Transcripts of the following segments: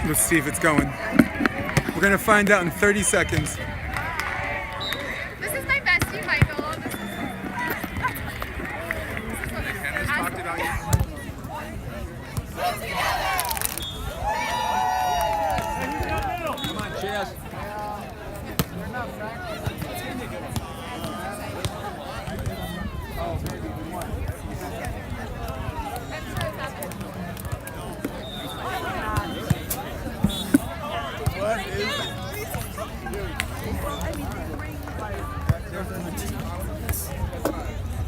Let's see if it's going. We're gonna find out in 30 seconds. This is my bestie, Michael. Come on, cheers.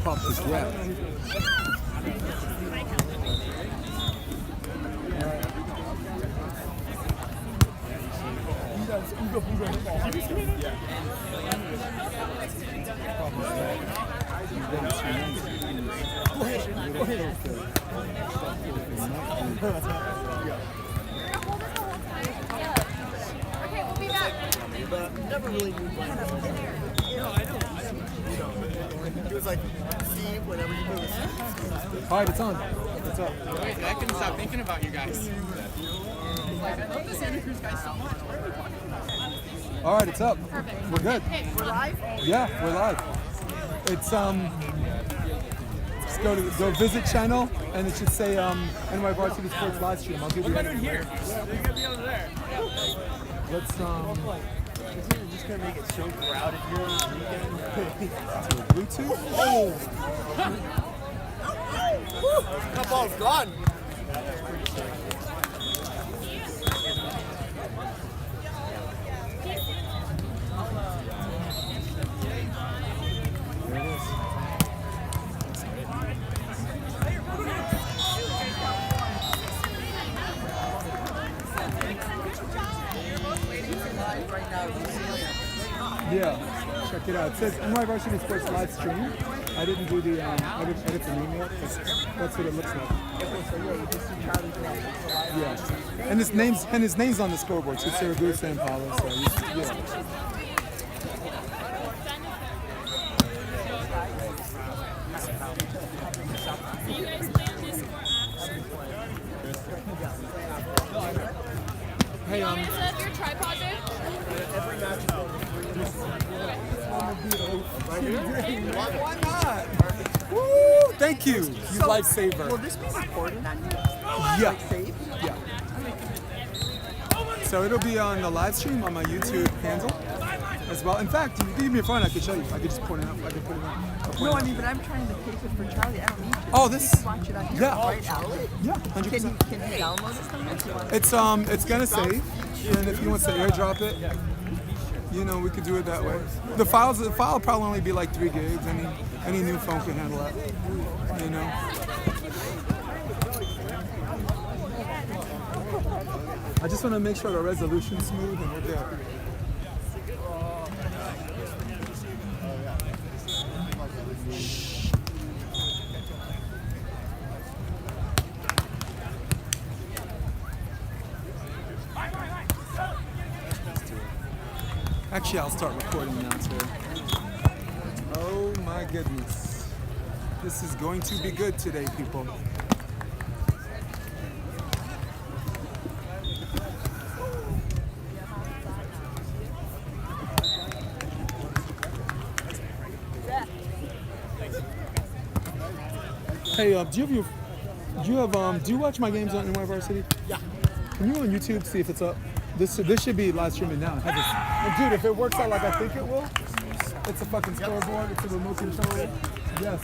Pop this rap. Okay, we'll be back. Never really moved like that. No, I know. It was like, Steve, whenever you move. All right, it's on. It's up. Wait, I couldn't stop thinking about you guys. I love the Santa Cruz guys so much. All right, it's up. Perfect. We're good. Hey, we're live? Yeah, we're live. It's Just go visit channel, and it should say NY Varsity Sports live stream. I'll give you. What about doing here? You could be over there. Let's You're just going to make it so crowded here this weekend. Bluetooth. Oh. That ball's gone. There it is. Yeah, check it out. It says NY Varsity Sports live stream. I didn't do the edit the name yet, 'cause that's what it looks like. Yeah, and his name's on the scoreboard. So it's Siragusa and Paulis. So yeah. Hey, Set up your tripod there. why not? Woo! Thank you. You lifesaver. Will this be recorded on you? Yeah. Save? Yeah. So it'll be on the live stream on my YouTube handle as well. In fact, if you give me your phone, I could show you. I could just point it up. I could put it on. No, I mean, but I'm trying to tape it for Charlie. I don't need to. Oh, this. You can watch it on your Yeah. right outlet. Yeah, Can 100%. you download it somewhere? It's gonna save, and if you want to airdrop it, you know, we could do it that way. The file will probably only be like 3 gigs. Any new phone can handle that. You know. I just want to make sure the resolution's smooth and we're good. Actually, I'll start recording now too. Oh my goodness. This is going to be good today, people. Hey, do you watch my games on NY Varsity? Yeah. Can you go on YouTube see if it's up? This should be live streaming now. And dude, if it works out like I think it will, it's a fucking scoreboard. It's a remote control. Yes.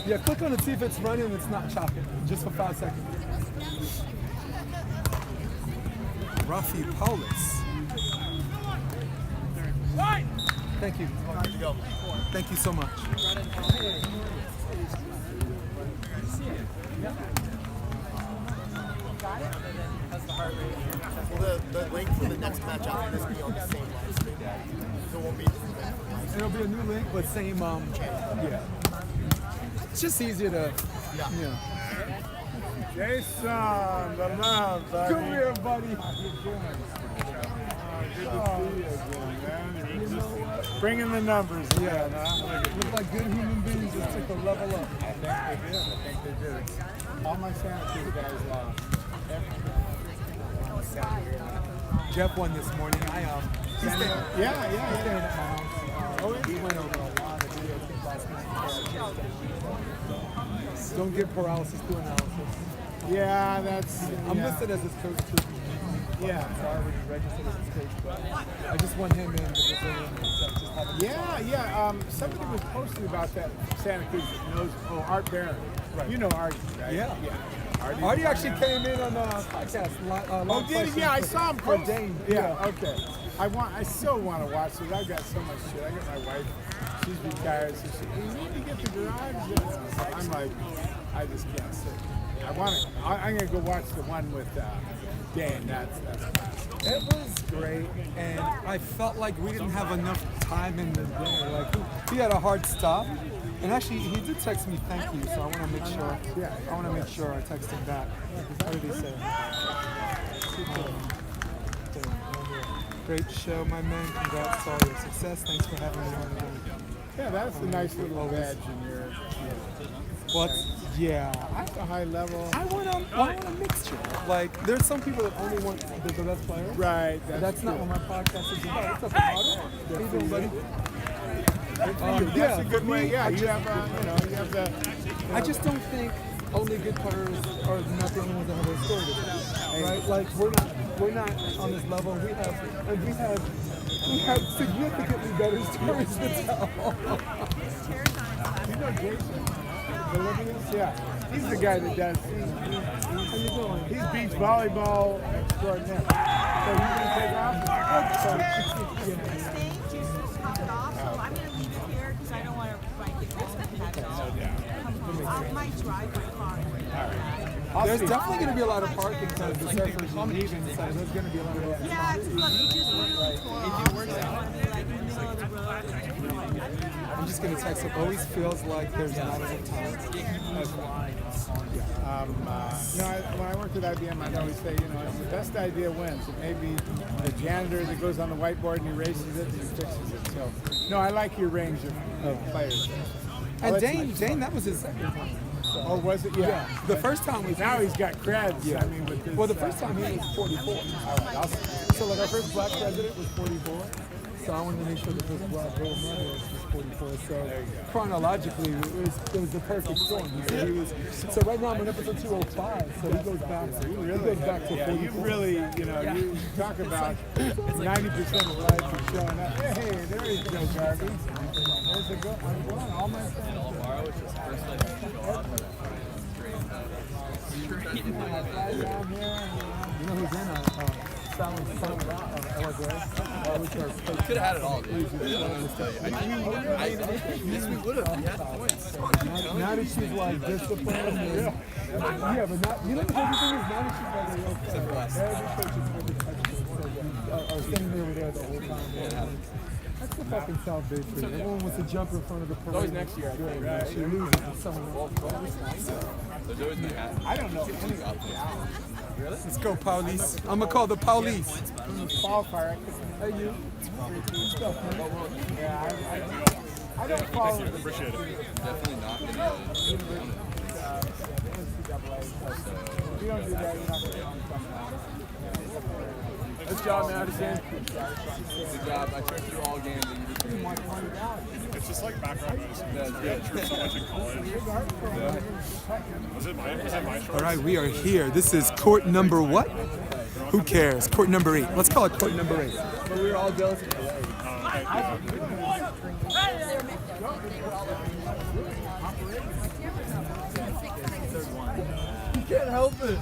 Yeah, click on it, see if it's running and it's not chopping. Just for 5 seconds. Raffe Paulis. Thank you. Thank you so much. Well, the link for the next match after this will be on the same live stream. So it won't be different. It'll be a new link, but same, yeah. It's just easier to, yeah. Jason, the love, buddy. Come here, buddy. Good to see you again, man. Bringing the numbers again, huh? Look like good human beings just took a level up. I think they did. All my Santa Cruz guys lost. Jeff won this morning. He's staying at my house. We went over a lot of video things last night. Don't get paralysis through analysis. Yeah, that's. I'm listed as his coach too. Yeah. So I already registered as his coach, but I just want him in the Brazilian and stuff. Just having Yeah. Somebody was posting about that Santa Cruz knows. Oh, Art Barron. Right. You know Artie, right? Yeah. Artie, Artie actually came in on the podcast. Oh, did he? Yeah, I saw him for post. Dane. Yeah. Okay. I still want to watch it. I've got so much shit. I got my wife. She's retired, so she. You need to get the garage. I'm like, I just can't sit. I'm gonna go watch the one with Dan. That's classic. It was great, and I felt like we didn't have enough time in the day. Like he had a hard stop, and actually he did text me thank you. So I want to make sure. Yeah, I want to make sure I text him back. What did he say? Great show, my man. Congrats to all your success. Thanks for having me on again. Yeah, that's a nice little badge in your. What? Yeah. That's a high level. I want a mixture. Like, there's some people that only want the best players. Right. That's not what my podcast is about. It's up to model. How you doing, buddy? That's a good way. Yeah, you have the. I just don't think only good players are not the only ones that have a story to tell, right? Like we're not on this level. We have significantly better stories to tell. You know Jason? Yeah, he's the guy that does. He's beach volleyball extraordinaire. So he's gonna take off. So I'm gonna leave it here because I don't want to get this and have it all. I might drive my car. There's definitely going to be a lot of parking because the surfers are leaving, so there's going to be a lot of parking. Yeah, look, it just literally tore off. So I'm gonna be like in the middle of the road. I'm just going to text him. Always feels like there's not enough time. When I worked at IBM, I'd always say, the best idea wins. It may be the janitor that goes on the whiteboard and erases it and he fixes it. So, no, I like your range of players. And Dane, that was his second time. So. Oh, was it? Yeah. The first time was now he's got creds. Yeah. I mean, with his, the first time he was 44. All right, so like our first black president was 44. So I wanted to make sure the first black role model was 44. So chronologically, it was the perfect storm. So right now I'm on episode 205. So he goes back. He goes back to 44. You really, you talk about 90% of life is showing up. Hey, there is Joe Garvey. There's a go. I'm going. All my friends. You know who's in Could have had it all, dude. Yes, we would have. Yeah, points. now that she's like disciplined, but not. You know the crazy thing is now that she's like a real player, every coach is going to touch her. Or standing over there the whole time. That's the fucking South Bay thing. Everyone wants to jump in front of the parade. Always next year. Right. She loses and someone else. There's always my hat. I don't know. Let's go, Paulis. I'm gonna call the Paulis. Qualifier. Hey, you. Yeah, I don't follow. Appreciate it. Definitely not going to If you don't do that, you're not going to Good job, Madison. Good job. I checked through all games and you just It's just like background noise. Yeah, true so much in college. Was it my shorts? All right, we are here. This is court number what? Who cares? Court number 8. Let's call it court number 8. But we were all jealous of it. You can't help it.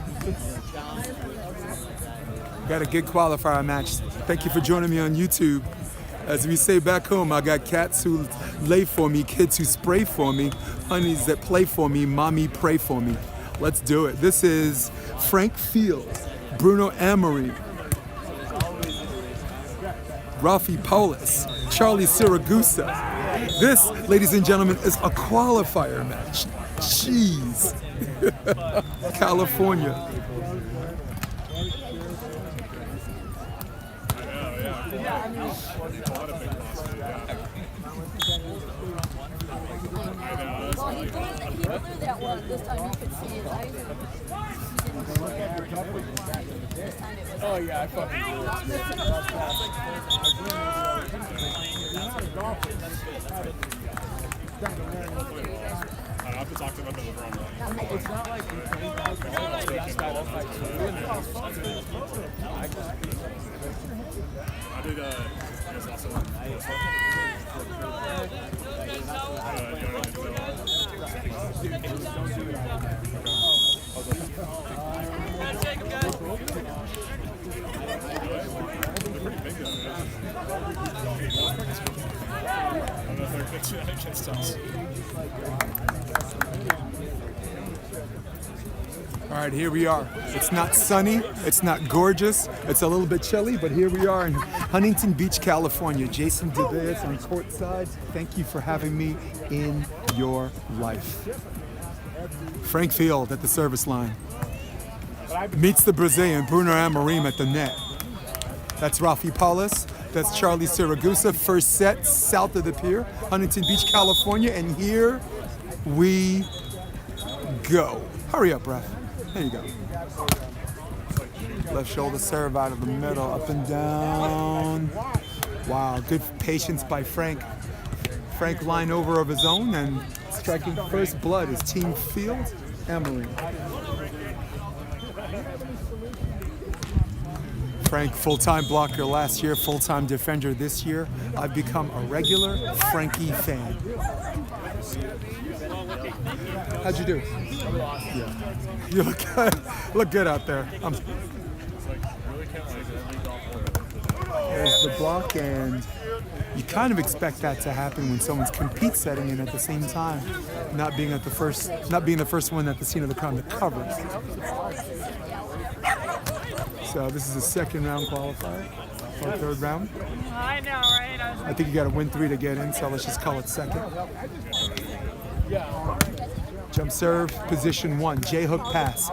Got a good qualifier match. Thank you for joining me on YouTube. As we say back home, I got cats who lay for me, kids who spray for me, honeys that play for me, mommy pray for me. Let's do it. This is Frank Fields, Bruno Amorim, Raffe Paulis, Charlie Siragusa. This, ladies and gentlemen, is a qualifier match. Jeez. California. Well, he blew that one. This time you could see his eyes. Oh yeah, I fucking I have to talk to him about the run. It's not like we played basketball. They just got up like 2 and I did, I guess also. All right, here we are. It's not sunny, it's not gorgeous, it's a little bit chilly, but here we are in Huntington Beach, California. Jason DeBeas on courtside. Thank you for having me in your life. Frank Field at the service line. Meets the Brazilian, Bruno Amorim at the net. That's Raffe Paulis. That's Charlie Siragusa. First set, south of the pier, Huntington Beach, California. And here we go. Hurry up, Raf. There you go. Left shoulder serve out of the middle, up and down. Wow, good patience by Frank. Frank line over of his own and striking first blood is Team Field, Amorim. Frank, full-time blocker last year, full-time defender this year. I've become a regular Frankie fan. How'd you do? Yeah. You look good out there. There's the block, and you kind of expect that to happen when someone's compete setting in at the same time, not being the first one at the scene of the crime to cover. So this is a second round qualifier, or third round. I know, right? I think you got to win 3 to get in, so let's just call it second. Jump serve, position 1, J-hook pass.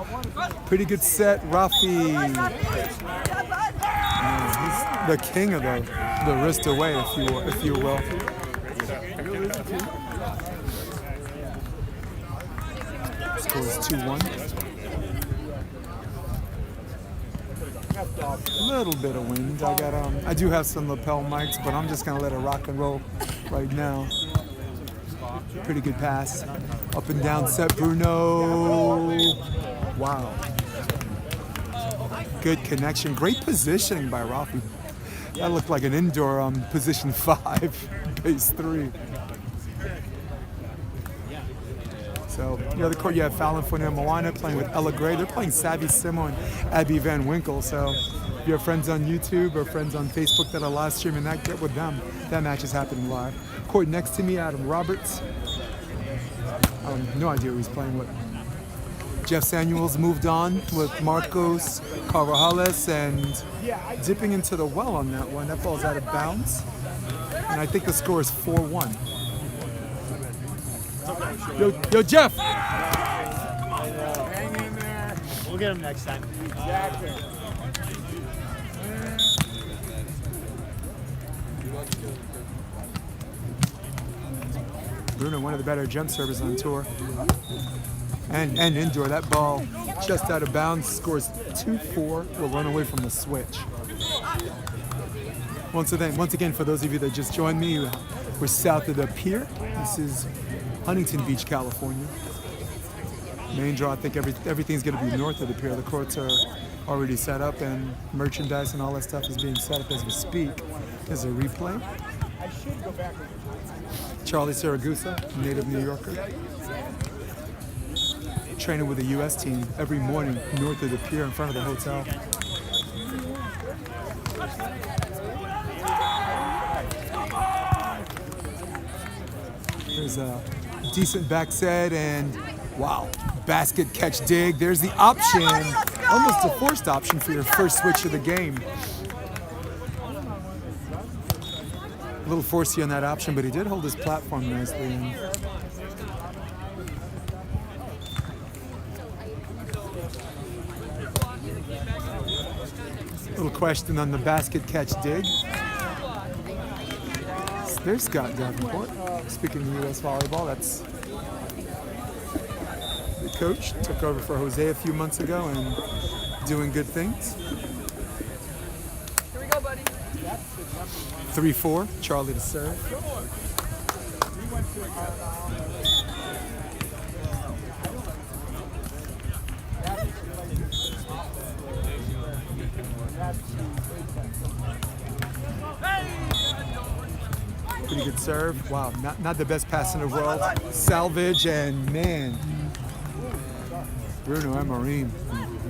Pretty good set, Raffe. He's the king of the wrist away, if you will. Scores 2-1. A little bit of wind. I do have some lapel mics, but I'm just gonna let it rock and roll right now. Pretty good pass. Up and down set, Bruno. Wow. Good connection. Great positioning by Raffe. That looked like an indoor position 5, base 3. So, the other court, you have Fallon Moana playing with Ella Gray. They're playing Savvy Simo and Abby Van Winkle. So, if you have friends on YouTube or friends on Facebook that are live streaming that, get with them. That match is happening live. Court next to me, Adam Roberts. No idea who he's playing with. Jeff Samuels moved on with Marcos Carvajales and dipping into the well on that one. That ball's out of bounds. And I think the score is 4-1. Yo, Jeff! Hang in there. We'll get him next time. Exactly. Bruno, one of the better jump servers on tour. And indoor, that ball just out of bounds, scores 2-4. We'll run away from the switch. Once again, for those of you that just joined me, we're south of the pier. This is Huntington Beach, California. Main draw, I think everything's going to be north of the pier. The courts are already set up and merchandise and all that stuff is being set up as we speak. There's a replay. Charlie Siragusa, native New Yorker. Training with the U.S. team every morning north of the pier in front of the hotel. There's a decent back set and wow, basket catch dig. There's the option, almost a forced option for your first switch of the game. A little forcey on that option, but he did hold his platform nicely. And little question on the basket catch dig. There's Scott Davenport. Speaking of U.S. volleyball, that's head coach. Took over for Jose a few months ago and doing good things. Here we go, buddy. 3-4, Charlie to serve. Pretty good serve. Wow, not the best pass in the world. Salvage and man, Bruno Amorim,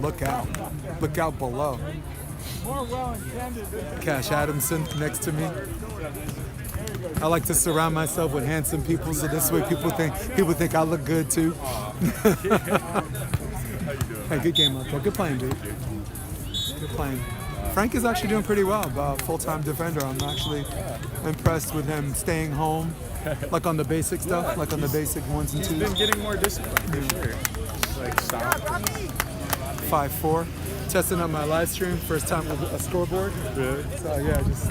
look out below. Cash Adamson next to me. I like to surround myself with handsome people, so this way people think I look good too. Hey, good game out there. Good playing, dude. Good playing. Frank is actually doing pretty well. Full-time defender. I'm actually impressed with him staying home, like on the basic stuff, like on the basic ones and twos. He's been getting more discipline for sure. Like stop. 5-4. Testing out my live stream. First time with a scoreboard. Really? So yeah, just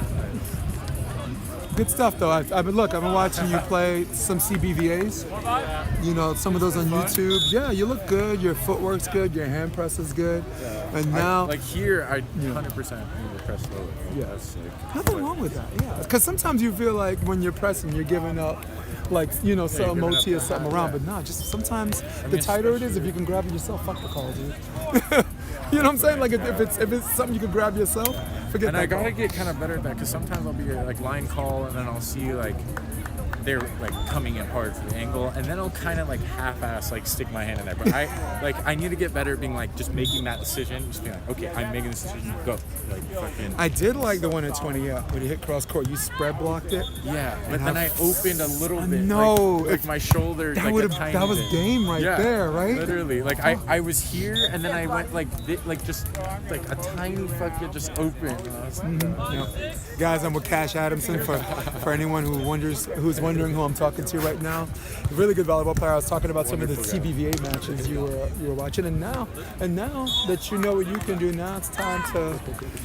good stuff though. I've been watching you play some CBVAs. You know, some of those on YouTube. Yeah, you look good. Your footwork's good. Your hand press is good. And now, Like here, I 100% need to press lower. Yeah. That's sick. nothing wrong with that. Yeah, because sometimes you feel like when you're pressing, you're giving up, like something giving up OT or the something hand, around. yeah. But nah, just sometimes the mean, tighter it is, if especially- you can grab it yourself, fuck the call, dude. You know what I'm saying? Like if it's something you can grab yourself, forget And that I gotta call. get kind of better at that because sometimes I'll be like line call and then I'll see like they're like coming in hard for the angle and then I'll kind of like half-ass like stick my hand in there. But I need to get better at being like just making that decision. Just being like, okay, I'm making this decision. Go. Like fucking. I did like the one at 20 when you hit cross court. You spread blocked it. Yeah, but then I opened a little bit. know. Like my shoulder. That like would've- a tiny that was bit. game right Yeah, there, right? Literally, like I was here and then I went like just like a tiny fucking just open. And I was like, Yep. Guys, I'm with Cash Adamson for anyone who's wondering who I'm talking to right now. A really good volleyball player. I was talking about some of the CBVA matches you were watching, and now that you know what you can do, now it's time to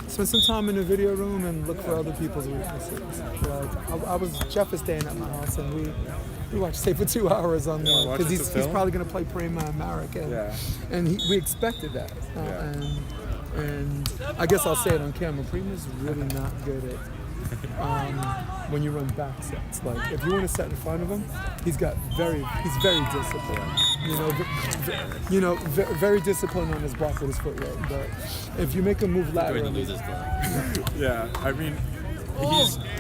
spend some time in the video room and look for other people's weaknesses. Like Jeff is staying at my house, and we watched say for 2 hours on there watch because it he's to film? probably going to play Prima and Marek, and we expected that. And I guess I'll say it on camera. Prima's really not good at when you run back sets. Like if you want to set in front of him, he's very disciplined. Very disciplined on his block with his footwork. But if you make him move laterally, yeah, I mean.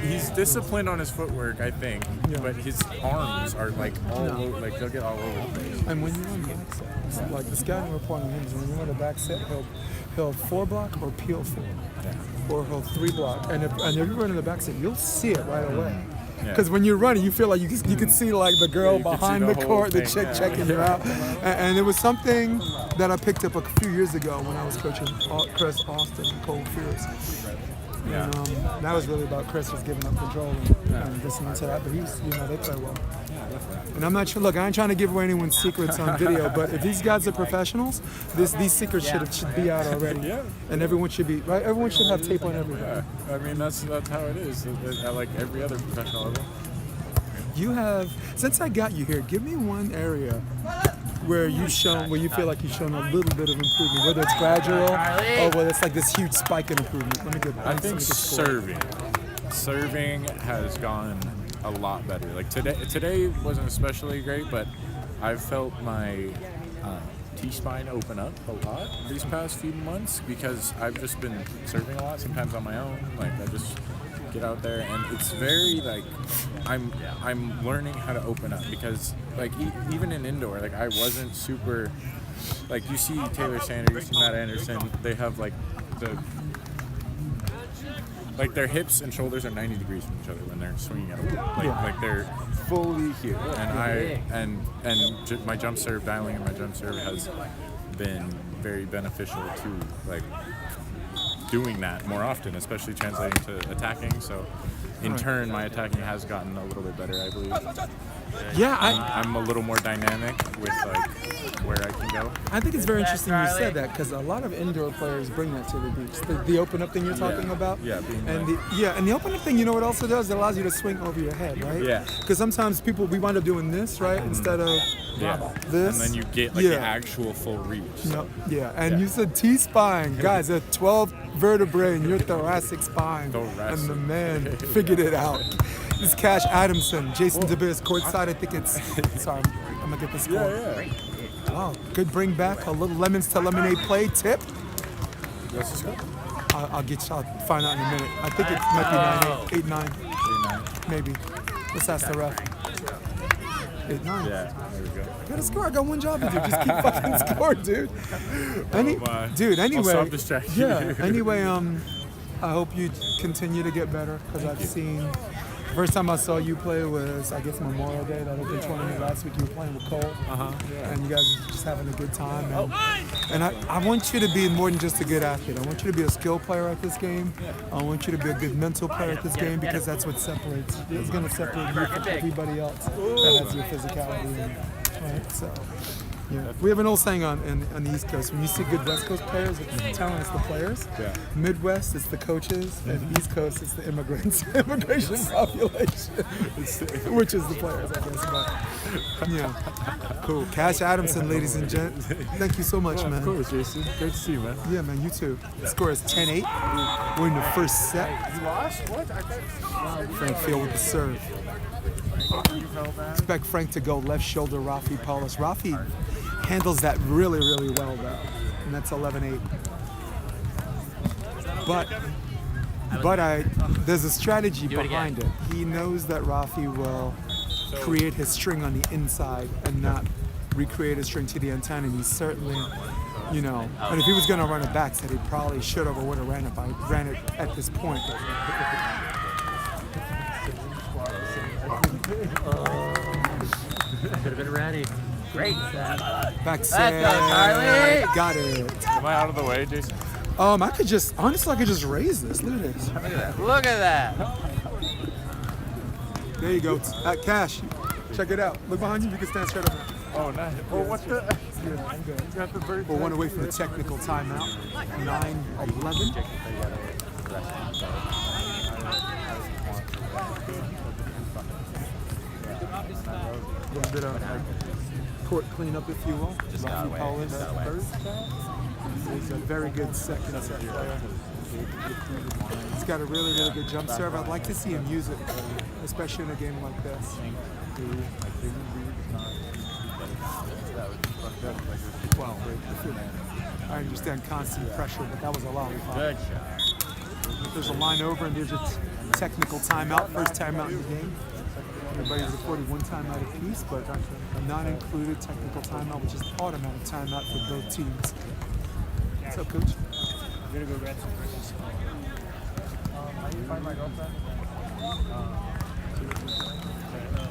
He's disciplined on his footwork, I think, Yeah. but his arms are like all over, like they'll get all over the place. and when you run back sets, like the scouting report on him is when you run a back set, he'll 4-block or peel 4, or he'll 3-block. And if you run in the back set, you'll see it right away. Because when you're running, you feel like you can see like the girl you can see behind the the whole court, the thing, chick yeah. checking you out. And it was something that I picked up a few years ago when I was coaching Chris Austin and Cole Fierce. Yeah. And that was really about Chris just giving up control and listening to that. But they play well. And I'm not sure. Look, I ain't trying to give away anyone's secrets on video, but if these guys are professionals, these secrets should be out already. Yeah. And everyone should be right. Everyone should have tape on everything. Yeah, I mean that's how it is at like every other professional level. You have, since I got you here, give me one area where you feel like you've shown a little bit of improvement, whether it's gradual or whether it's like this huge spike in improvement. I think serving has gone a lot better. Like today wasn't especially great, but I've felt my T-spine open up a lot these past few months because I've just been serving a lot, sometimes on my own. Like I just get out there and it's very like I'm learning how to open up because like even in indoor, like I wasn't super like you see Taylor Sanders, you see Matt Anderson, they have like their hips and shoulders are 90 degrees from each other when they're swinging at a like they're fully here. And my jump serve, dialing in my jump serve has been very beneficial to like doing that more often, especially translating to attacking. So in turn, my attacking has gotten a little bit better, I believe. Yeah, I'm a little more dynamic with like where I can go. I think it's very interesting you said that because a lot of indoor players bring that to the beach. The open up thing you're talking about. Yeah, being and like, and the open up thing, you know what also does? It allows you to swing over your head, right? Yeah. Because sometimes we wind up doing this, right, instead of this. And then you get like the actual full reach. No, and you said T-spine. Guys, a 12 vertebrae in your thoracic spine. And the man figured it out. This is Cash Adamson, Jason DeBiss, courtside. I think it's, sorry, I'm going to get the score. Yeah. Wow, good bring back. A little lemons to lemonade play tip. Let's just go. I'll find out in a minute. I think it might be 8-9. 8-9. Maybe. Let's ask the ref. 8-9. Yeah, there we go. I got to score. I got one job to do. Just keep fucking score, dude. Dude, anyway. I'll stop distracting you. Anyway, I hope you continue to get better because I've seen. First time I saw you play was, I guess, Memorial Day, that open tournament last week. You were playing with Cole, and you guys were just having a good time. And I want you to be more than just a good athlete. I want you to be a skill player at this game. I want you to be a good mental player at this game because that's what separates. It's going to separate you from everybody else that has your physicality. Right? So. Yeah. We have an old saying on the East Coast. When you see good West Coast players, it's talent, it's the players. Yeah. Midwest, it's the coaches. And East Coast, it's the immigrants, immigration population, which is the players, I guess. But, yeah. Cool. Cash Adamson, ladies and gents. Thank you so much, man. Of course, Jason. Great to see you, man. Yeah, man, you too. The score is 10-8. We're in the first set. You lost? What? Frank Field with the serve. Expect Frank to go left shoulder, Raffe, Paulis. Raffe handles that really, really well, though. And that's 11-8. But there's a strategy behind it. He knows that Raffe will create his string on the inside and not recreate his string to the antenna. And he's certainly, and if he was going to run a back set, he probably should have or would have ran it at this point. Could have been ready. Great. Back set. Got it. Am I out of the way, Jason? I could just raise this. Look at this. Look at that. There you go. Cash. Check it out. Look behind you. You can stand straight up. Oh, nice. Well, what's the? Yeah, I'm good. We're one away from the technical timeout. 9-11. A little bit of court cleanup, if you will. Raffe Paulis first. He's a very good second set player. He's got a really, really good jump serve. I'd like to see him use it, especially in a game like this. Well, I understand constant pressure, but that was a lollipop. Good shot. There's a line over, and there's a technical timeout, first timeout in the game. Everybody's recorded one timeout apiece, but a non-included technical timeout, which is automatic timeout for both teams. What's up, Coach? I'm gonna go grab some Christmas. How do you find my girlfriend?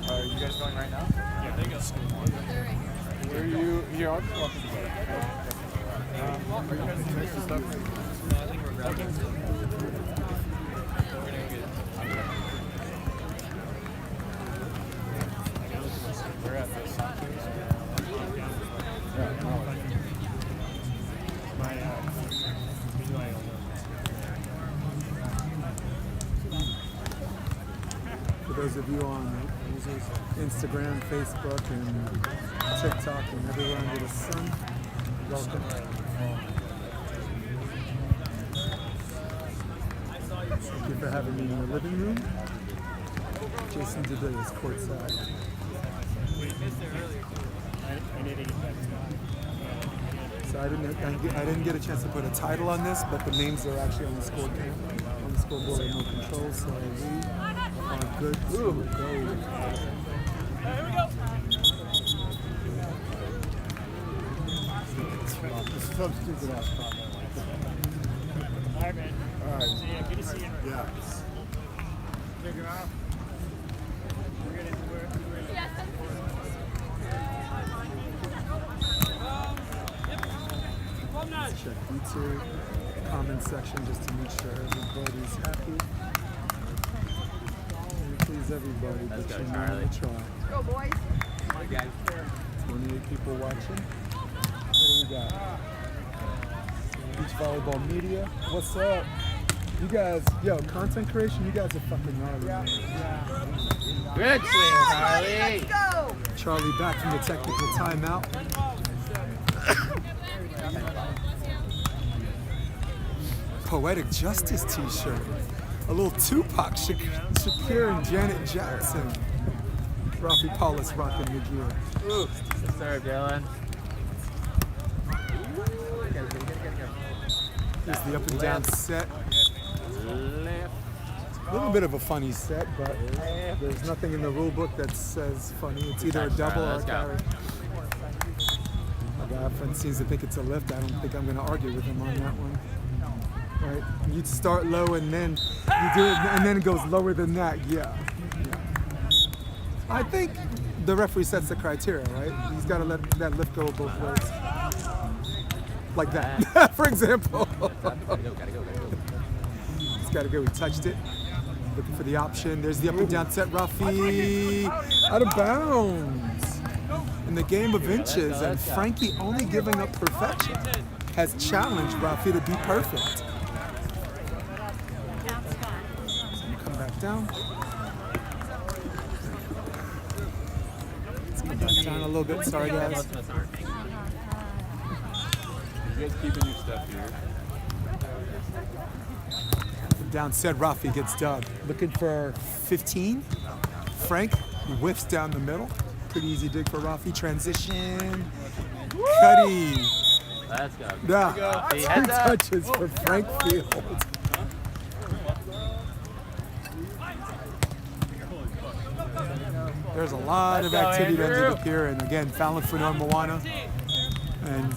Are you guys going right now? Yeah, they got school. Where are you? You're on? Are you guys doing some stuff? No, I think we're grabbing. We're at the Santos. For those of you on Instagram, Facebook, and TikTok, and everywhere under the sun, welcome. Thank you for having me in the living room. Jason DeBiss, courtside. So I didn't get a chance to put a title on this, but the names are actually on the scoreboard. On the scoreboard, no control, so we are good to go. This is so stupid ass problem. All right, man. All right. See ya. Good to see you. Yeah. Check it out. We're gonna Check YouTube, comment section just to make sure everybody's happy. And please everybody, but you know the try. go, boys. 28 people watching. What do we got? Beach Volleyball Media. What's up? You guys, yo, content creation, you guys are fucking gnarly. Good swing, Charlie. Let's go. Charlie back from the technical timeout. Poetic Justice t-shirt. A little Tupac, Shakir and Janet Jackson. Raffe Paulis rocking the gear. Ooh, good serve, Dylan. Here's the up and down set. Left. A little bit of a funny set, but there's nothing in the rule book that says funny. It's either a double or a carry. My guy friend seems to think it's a lift. I don't think I'm going to argue with him on that one. Right? You start low and then you do it, and then it goes lower than that. Yeah. I think the referee sets the criteria, right? He's got to let that lift go both ways. Like that, for example. He's got to go. He touched it. Looking for the option. There's the up and down set. Raffe out of bounds in the game of inches, and Frankie only giving up perfection has challenged Raffe to be perfect. Come back down. Let's come back down a little bit. Sorry, guys. You guys keeping your stuff here? Down set, Raffe gets dug. Looking for 15. Frank whiffs down the middle. Pretty easy dig for Raffe. Transition. Cuddy. Let's go. Yeah. See, Two heads up. touches for Frank Field. There's a lot of activity that ended up here, and again, Fallon Funor Moana and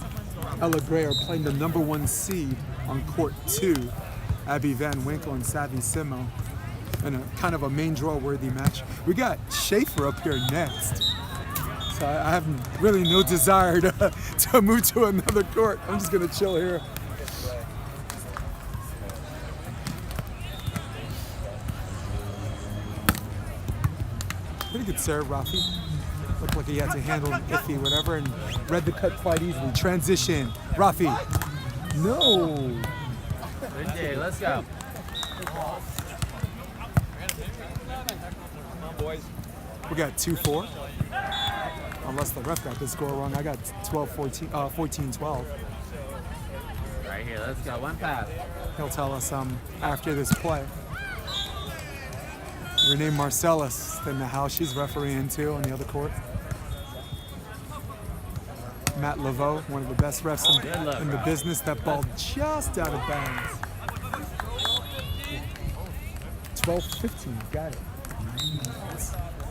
Ella Gray are playing the #1 seed on court 2. Abby Van Winkle and Savvy Simo, and a kind of a main draw worthy match. We got Schaefer up here next. So I have really no desire to move to another court. I'm just gonna chill here. Pretty good serve, Raffe. Looked like he had to handle iffy, whatever, and read the cut quite easily. Transition, Raffe. No. Good day, let's go. We got 2-4. Unless the ref got the score wrong, I got 14-12. Right here, let's go. One pass. He'll tell us after this play. Renee Marcellus in the house, she's refereeing too on the other court. Matt Laveau, one of the best refs in the business. That ball just out of bounds. 12-15, got it.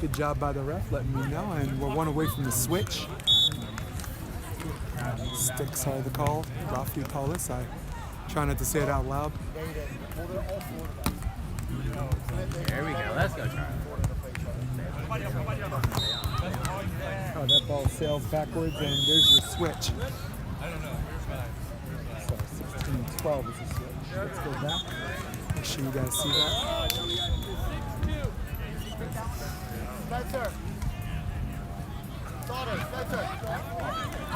Good job by the ref letting me know, and we're one away from the switch. Sticks are the call. Raffe Paulis. I try not to say it out loud. There we go. Let's go, Charlie. Oh, that ball sails backwards, and there's your switch. So 16-12 is the switch. Let's go back. Make sure you guys see that.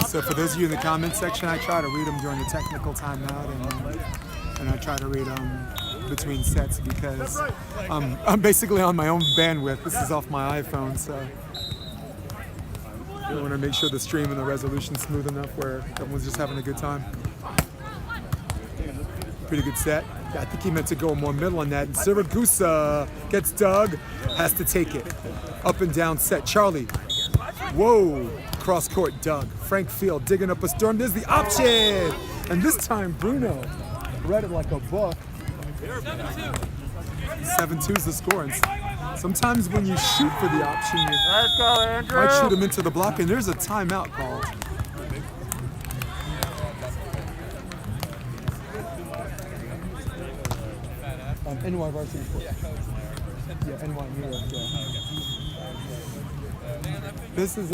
So for those of you in the comments section, I try to read them during the technical timeout, and I try to read them between sets because I'm basically on my own bandwidth. This is off my iPhone, so I want to make sure the stream and the resolution's smooth enough where everyone's just having a good time. Pretty good set. I think he meant to go more middle on that. And Siragusa gets dug, has to take it. Up and down set. Charlie. Whoa. Cross court dug. Frank Field digging up a storm. There's the option. And this time Bruno read it like a book. 7-2 is the score. And sometimes when you shoot for the option, you Let's go, Andrew. might shoot him into the block, and there's a timeout called. NY varsity court. Yeah, NY New York, yeah. This is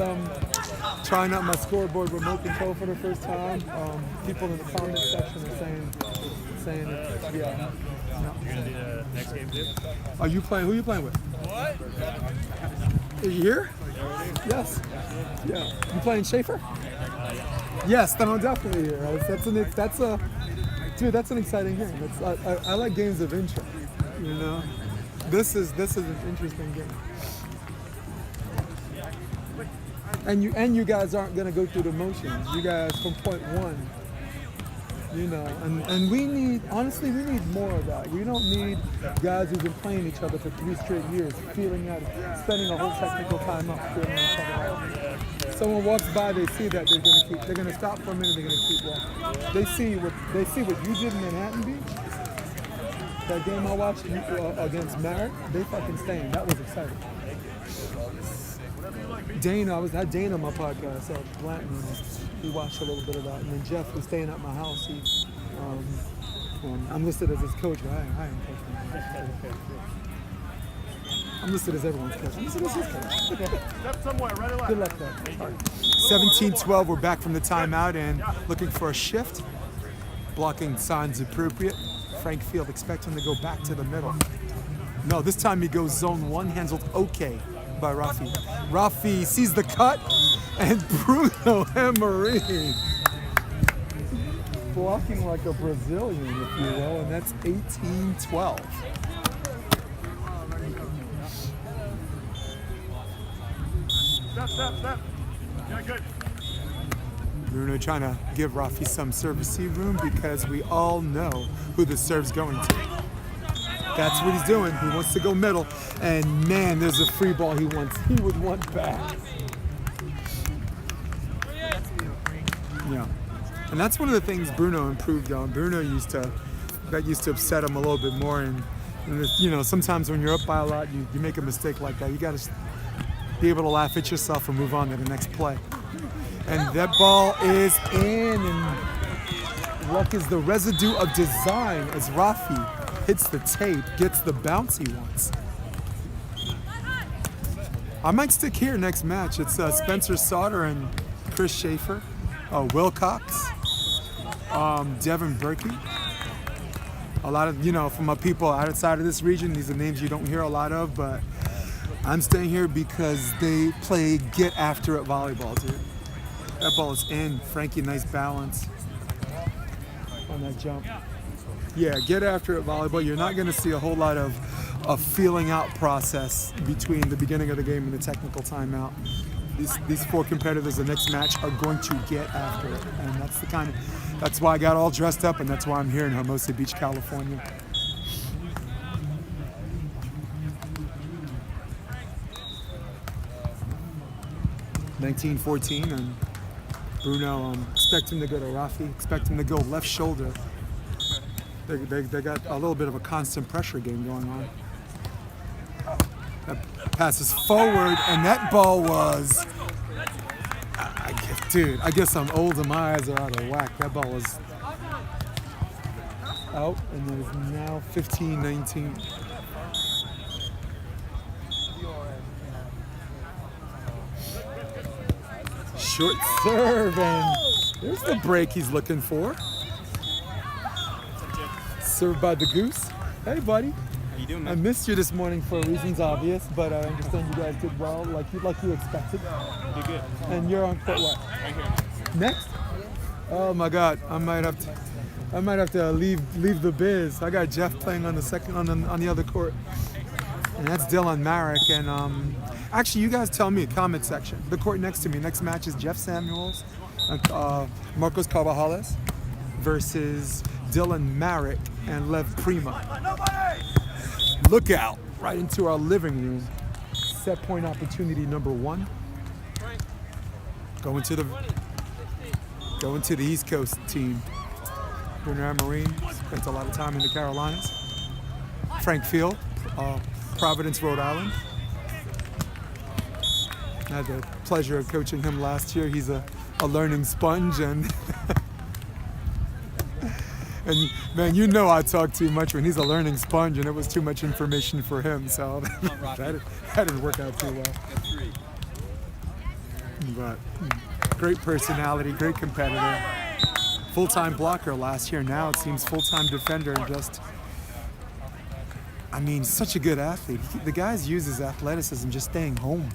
trying out my scoreboard remote control for the first time. People in the comment section are saying it, yeah. You're gonna do the next game too? Are you playing? Who are you playing with? What? Are you here? Yes. Yeah. You playing Schaefer? Yes, then I'm definitely here. That's an exciting game. I like games of interest. You know, this is an interesting game. And you guys aren't gonna go through the motions. You guys from point one. You know, and we need more of that. We don't need guys who've been playing each other for 3 straight years, feeling out, spending a whole technical time up feeling each other out. Someone walks by, they see that they're gonna stop for a minute, they're gonna keep walking. They see what you did in Manhattan Beach. That game I watched against Merritt, they fucking staying. That was exciting. Dana, I had Dana on my podcast, so Blanton, he watched a little bit of that. And then Jeff was staying at my house. I'm listed as his coach, but I ain't coaching. I'm listed as everyone's coach. I'm listed as his coach. Good luck, though. 17-12, we're back from the timeout and looking for a shift. Blocking signs appropriate. Frank Field expecting to go back to the middle. No, this time he goes zone 1, handled okay by Raffe. Raffe sees the cut, and Bruno Amorim blocking like a Brazilian, if you will, and that's 18-12. Step. Yeah, good. Bruno trying to give Raffe some serve-receive room because we all know who the serve's going to. That's what he's doing. He wants to go middle, and man, there's a free ball he would want back. Yeah, and that's one of the things Bruno improved on. Bruno used to upset him a little bit more, and you know, sometimes when you're up by a lot, you make a mistake like that. You got to be able to laugh at yourself and move on to the next play. And that ball is in, and luck is the residue of design as Raffe hits the tape, gets the bounce he wants. I might stick here next match. It's Spencer Sauter and Chris Schaefer, Wilcox, Devin Berkey. A lot of, from my people outside of this region, these are names you don't hear a lot of, but I'm staying here because they play get after it volleyball, dude. That ball is in. Frankie, nice balance on that jump. Yeah, get after it volleyball. You're not going to see a whole lot of a feeling out process between the beginning of the game and the technical timeout. These 4 competitors the next match are going to get after it, and that's why I got all dressed up, and that's why I'm here in Hermosa Beach, California. (19-14) and Bruno expect him to go to Raffe, expect him to go left shoulder. They got a little bit of a constant pressure game going on. That passes forward, and that ball was, I guess I'm old and my eyes are out of whack. That ball was out, and it is now 15-19. Short serve, and there's the break he's looking for. Served by the Goose. Hey, buddy. How you doing, man? I missed you this morning for reasons obvious, but I understand you guys did well, like you expected. Did good. And you're on court what? Right here. Next? Oh my God, I might have to leave the biz. I got Jeff playing on the other court, and that's Dylan Marek. And actually, you guys tell me, comment section. The court next to me. Next match is Jeff Samuels, Marcos Carvajales versus Dylan Marek and Lev Prima. Look out, right into our living room. Set point opportunity number 1. Going to the East Coast team. Bruno Amorim spent a lot of time in the Carolinas. Frank Field, Providence, Rhode Island. I had the pleasure of coaching him last year. He's a learning sponge, and and man, I talk too much when he's a learning sponge, and it was too much information for him, so that didn't work out too well. But great personality, great competitor, full-time blocker last year. Now it seems full-time defender, and such a good athlete. The guy uses athleticism just staying home.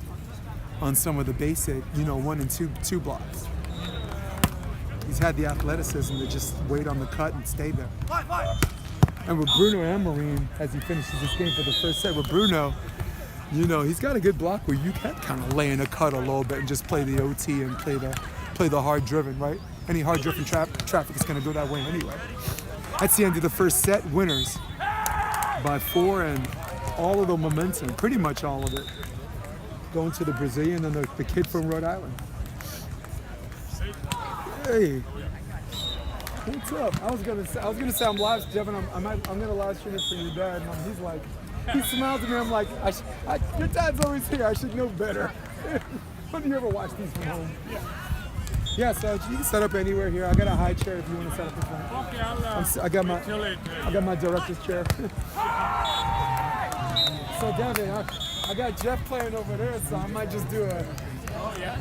on some of the basic, 1 and 2 blocks. He's had the athleticism to just wait on the cut and stay there. And with Bruno and Amorim, as he finishes this game for the first set, with Bruno, he's got a good block where you can kind of lay in a cut a little bit and just play the OT and play the hard driven, right? Any hard driven traffic is going to go that way anyway. That's the end of the first set. Winners by 4, and all of the momentum, pretty much all of it, going to the Brazilian and the kid from Rhode Island. Hey, what's up? I was gonna say I'm live, Devin. I'm gonna live stream it for your dad. And he's like, he smiles at me. I'm like, your dad's always here. I should know better. When do you ever watch these from home? Yeah, so you can set up anywhere here. I got a high chair if you want to set up in front. Okay, I got my director's chair. So Devin, I got Jeff playing over there, so I might just do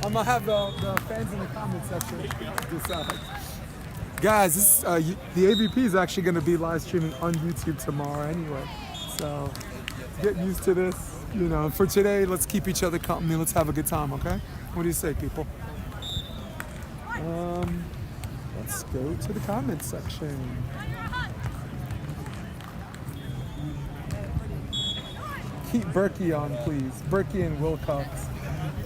I'm gonna have the fans in the comment section decide. Guys, this the AVP is actually gonna be live streaming on YouTube tomorrow anyway. So get used to this. For today, let's keep each other company. Let's have a good time, okay? What do you say, people? Let's go to the comment section. Keep Berkey on, please. Berkey and Wilcox.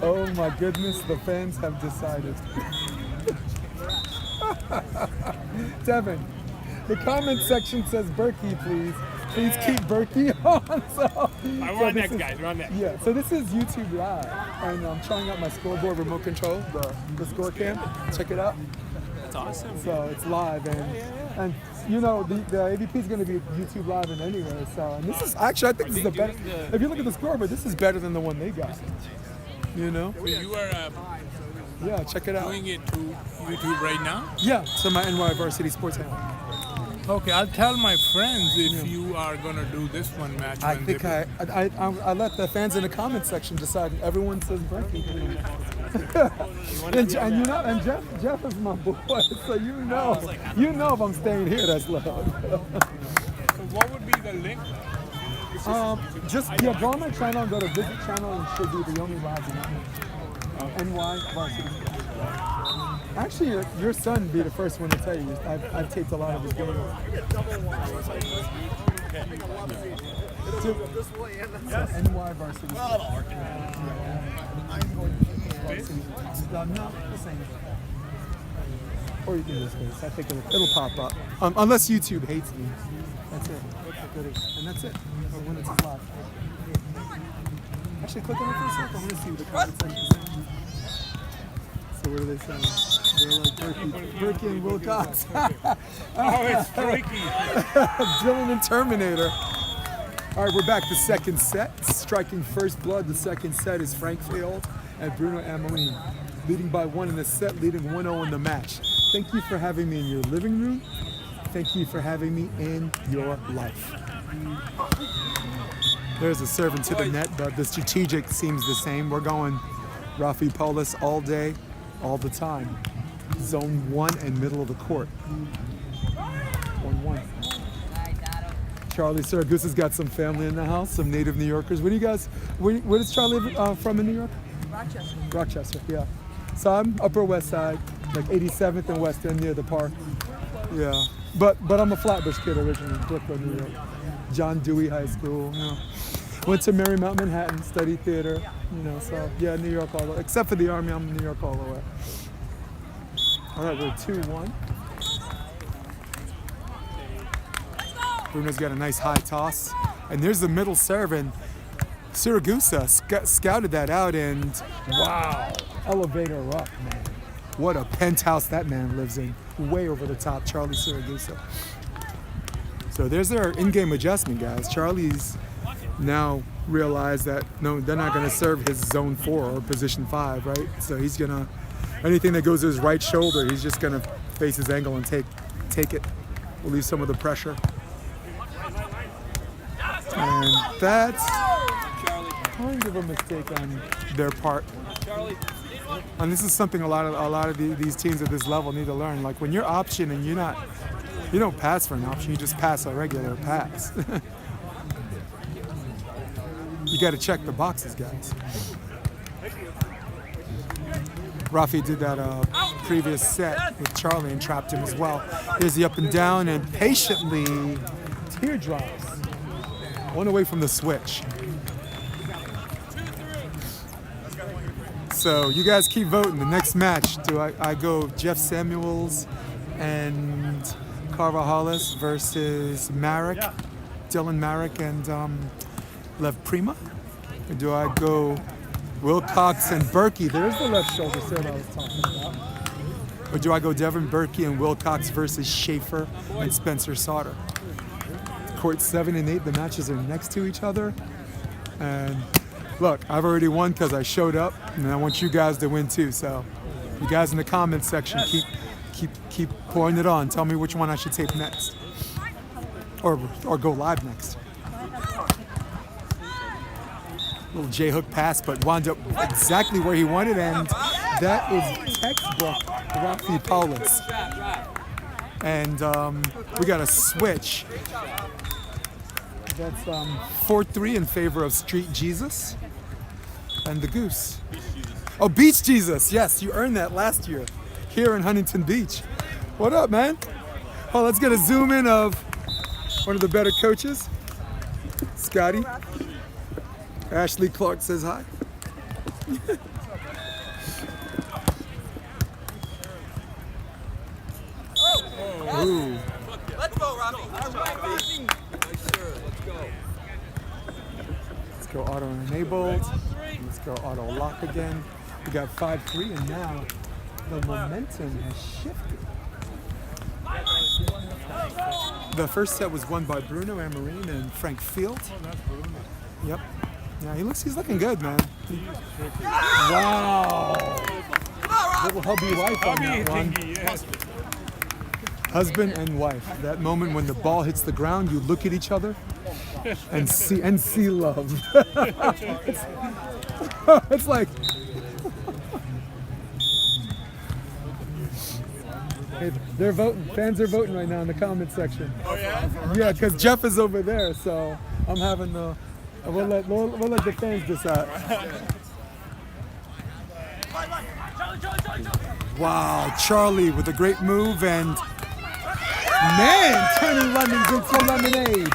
Oh my goodness, the fans have decided. Devin, the comment section says Berkey, please. Please keep Berkey on. We're on next, guys. We're on next. Yeah, so this is YouTube Live, and I'm trying out my scoreboard remote control, the score cam. Check it out. That's awesome. So it's live, and the AVP is going to be YouTube Live in anyway. So, and this is actually, I think this is the better. If you look at the scoreboard, this is better than the one they got. So you are yeah, check it out. doing it to YouTube right now? Yeah, so my NY Varsity Sports Channel. Okay, I'll tell my friends if you are gonna do this one match. I think I let the fans in the comment section decide. Everyone says Berkey. and Jeff is my boy, so if I'm staying here, that's love. So what would be the link? Go on my channel and go to visit channel, and should be the only live NY Varsity. Actually, your son would be the first one to tell you. I've taped a lot of his games. NY Varsity. No, the same. Or you can just go. I think it'll pop up. Unless YouTube hates me. That's it. And that's it. When it's live. Actually, click on it for a second. I want to see what the comments say. So what are they saying? They're like Berkey and Wilcox. It's freaky. Dylan and Terminator. All right, we're back to second set. Striking first blood. The second set is Frank Field and Bruno Amorim. Leading by 1 in the set, leading 1-0 in the match. Thank you for having me in your living room. Thank you for having me in your life. There's a serve into the net, but the strategic seems the same. We're going Raffe Paulis all day, all the time. Zone 1 and middle of the court. 1-1. Charlie Siragusa's got some family in the house, some native New Yorkers. Where does Charlie live from in New York? Rochester. Rochester, yeah. So I'm Upper West Side, like 87th and West End near the park. Yeah, but I'm a Flatbush kid originally, Brooklyn, New York. John Dewey High School, Went to Marymount, Manhattan, studied theater, so yeah, New York all the way. Except for the Army, I'm in New York all the way. All right, we're 2-1. Bruno's got a nice high toss. And there's the middle serve, and Siragusa scouted that out, and wow, elevator up, man. What a penthouse that man lives in. Way over the top, Charlie Siragusa. So there's their in-game adjustment, guys. Charlie's now realized that, no, they're not going to serve his zone 4 or position 5, right? So he's going to, anything that goes to his right shoulder, he's just going to face his angle and take it. Relieve some of the pressure. And that's kind of a mistake on their part. And this is something a lot of these teams at this level need to learn. Like when you're option and you don't pass for an option, you just pass a regular pass. You got to check the boxes, guys. Raffe did that previous set with Charlie and trapped him as well. Here's the up and down and patiently teardrops. One away from the switch. So you guys keep voting. The next match, do I go Jeff Samuels and Carvajalis versus Marek, Dylan Marek and Lev Prima? Or do I go Wilcox and Berkey? There's the left shoulder set I was talking about. Or do I go Devin Berkey and Wilcox versus Schaefer and Spencer Sauter? Court 7 and 8, the matches are next to each other. And look, I've already won because I showed up, and I want you guys to win too. So, you guys in the comments section, keep pouring it on. Tell me which one I should tape next, or go live next. Little J-hook pass, but wound up exactly where he wanted, and that is textbook Raffe Paulis. And we got a switch. That's 4-3 in favor of Street Jesus and the Goose. Oh, Beach Jesus. Yes, you earned that last year here in Huntington Beach. What up, man? Oh, let's get a zoom in of one of the better coaches, Scotty. Ashley Clark says hi. Ooh. Let's go, Raffe. Let's go auto enabled. Let's go auto lock again. We got 5-3 and now the momentum has shifted. The first set was won by Bruno, Amorim, and Frank Field. Yep. Yeah, he's looking good, man. Wow. Little hubby wife on that one. Husband and wife. That moment when the ball hits the ground, you look at each other and see love. It's like hey, they're voting. Fans are voting right now in the comment section. Oh yeah? Yeah, because Jeff is over there, so I'm having the. We'll let the fans decide. Wow, Charlie with a great move and man turning lemons into lemonade.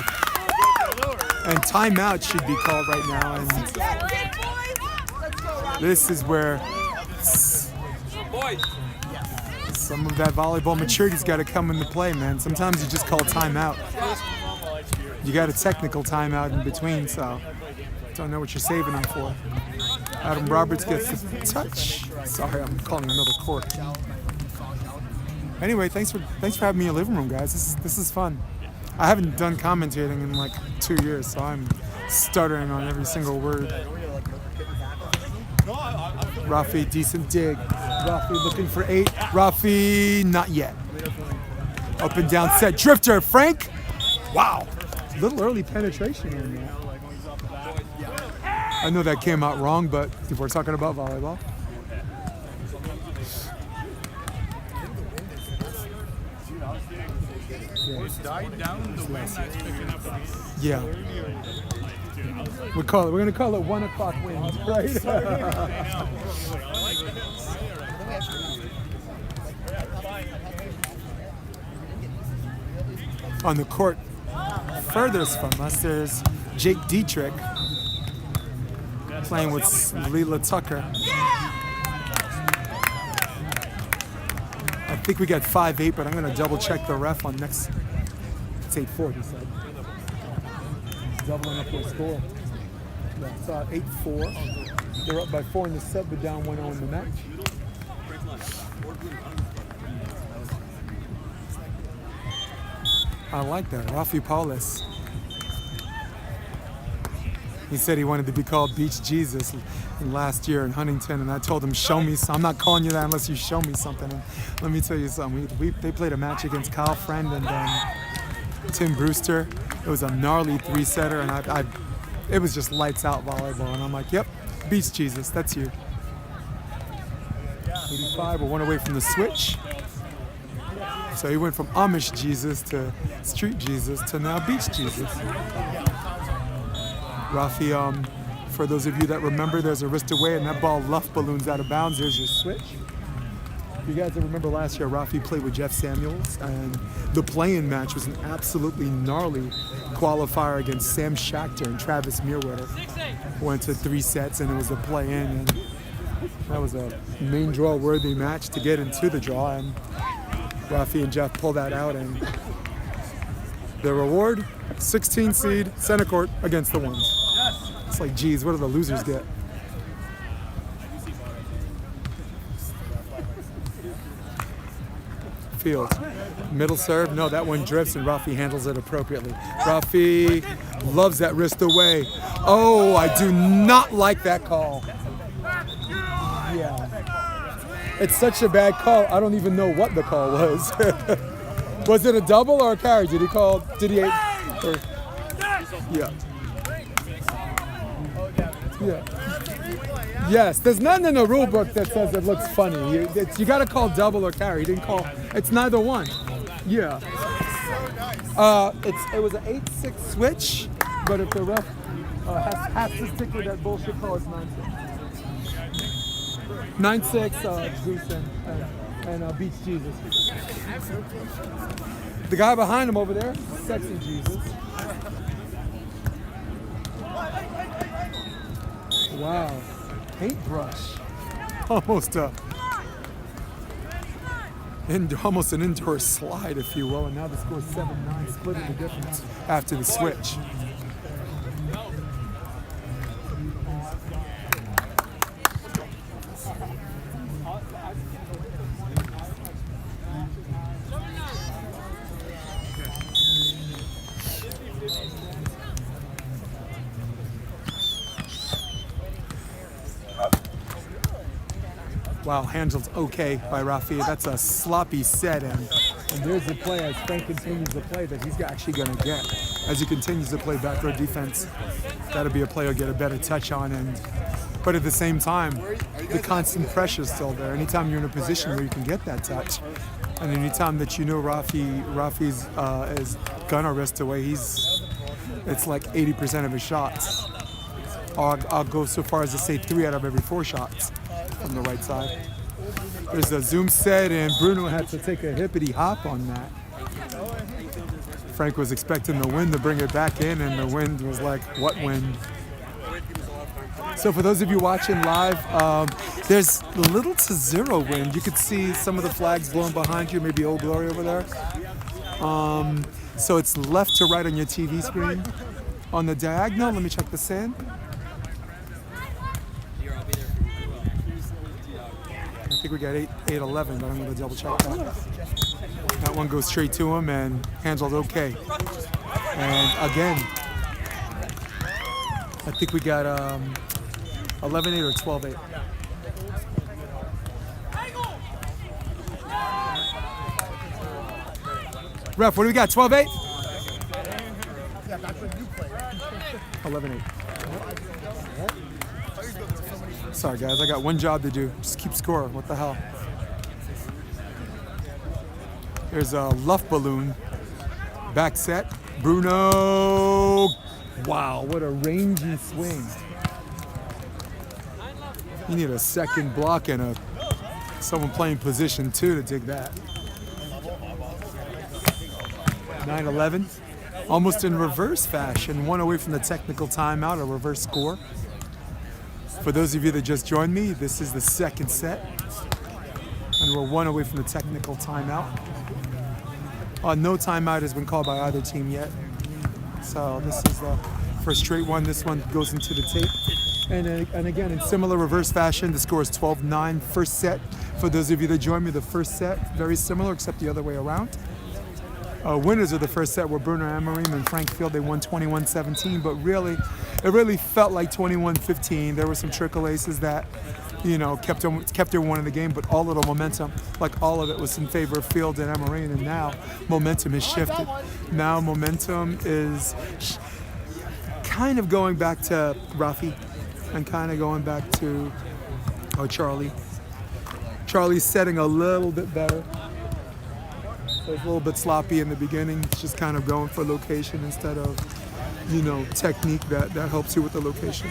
And timeout should be called right now. And this is where some of that volleyball maturity's got to come into play, man. Sometimes you just call timeout. You got a technical timeout in between, so don't know what you're saving them for. Adam Roberts gets the touch. Sorry, I'm calling another court. Anyway, thanks for having me in your living room, guys. This is fun. I haven't done commentating in like 2 years, so I'm stuttering on every single word. Raffe, decent dig. Raffe looking for 8. Raffe, not yet. Up and down set. Drifter, Frank. Wow. A little early penetration on that. I know that came out wrong, but if we're talking about volleyball. Yeah. We're gonna call it 1 o'clock wins, right? On the court furthest from us, there's Jake Dietrich playing with Leela Tucker. I think we got 5-8, but I'm going to double check the ref on next. It's 8-4, he said. Doubling up their score. Yeah, it's 8-4. They're up by 4 in the set, but down 1-0 in the match. I like that. Raffe Paulis. He said he wanted to be called Beach Jesus last year in Huntington, and I told him, show me some. I'm not calling you that unless you show me something. And let me tell you something. They played a match against Kyle Friend and Tim Brewster. It was a gnarly 3-setter, and it was just lights out volleyball. And I'm like, yep, Beach Jesus, that's you. 85, we're 1 away from the switch. So he went from Amish Jesus to Street Jesus to now Beach Jesus. Raffe For those of you that remember, there's a wrist away and that ball luff balloons out of bounds. There's your switch. You guys that remember last year, Raffe played with Jeff Samuels, and the play-in match was an absolutely gnarly qualifier against Sam Schachter and Travis Meerweather. Went to 3 sets, and it was a play-in, and that was a main draw-worthy match to get into the draw, and Raffe and Jeff pulled that out, and the reward, 16 seed, center court against the ones. It's like, geez, what do the losers get? Field. Middle serve. No, that one drifts and Raffe handles it appropriately. Raffe loves that wrist away. Oh, I do not like that call. Yeah. It's such a bad call. I don't even know what the call was. Was it a double or a carry? Did he call? Did he? Yeah. Yeah. Yes, there's nothing in the rule book that says it looks funny. You got to call double or carry. He didn't call. It's neither one. Yeah. It was an 8-6 switch, but if the ref has to stick with that bullshit call, it's 9-6. 9-6, Goose and Beach Jesus. The guy behind him over there, Sexy Jesus. Wow. Paintbrush. Almost an indoor slide, if you will, and now the score is 7-9, splitting the difference after the switch. Wow, handled okay by Raffe. That's a sloppy set, and there's the play as Frank continues to play that he's actually going to get. As he continues to play back row defense, that'll be a play he'll get a better touch on. But at the same time, the constant pressure is still there. Anytime you're in a position where you can get that touch, and anytime that you know Raffe's is gonna wrist away, it's like 80% of his shots. I'll go so far as to say 3 out of every 4 shots from the right side. There's a zoom set, and Bruno had to take a hippity hop on that. Frank was expecting the wind to bring it back in, and the wind was like, what wind? So for those of you watching live, there's little to zero wind. You could see some of the flags blowing behind you, maybe Old Glory over there. So it's left to right on your TV screen. On the diagonal, let me check the sand. I think we got 8-11, but I'm going to double check that. That one goes straight to him and handled okay. And again, I think we got 11-8 or 12-8. Ref, what do we got? 12-8? 11-8. Sorry guys, I got one job to do. Just keep score. What the hell? There's a luff balloon. Back set. Bruno. Wow, what a rangy swing. You need a second block and someone playing position 2 to dig that. 9-11. Almost in reverse fashion. 1 away from the technical timeout, a reverse score. For those of you that just joined me, this is the second set. And we're 1 away from the technical timeout. No timeout has been called by either team yet. So this is the first straight one. This one goes into the tape. And again, in similar reverse fashion, the score is 12-9. First set, for those of you that joined me, the first set, very similar except the other way around. Winners of the first set were Bruno, Amorim, and Frank Field. They won 21-17, but really, it really felt like 21-15. There were some trickle aces that, you know, kept their one in the game, but all of the momentum, like all of it, was in favor of Field and Amorim, and now momentum has shifted. Now momentum is kind of going back to Raffe and kind of going back to Charlie. Charlie's setting a little bit better. So it's a little bit sloppy in the beginning. It's just kind of going for location instead of, you know, technique that helps you with the location.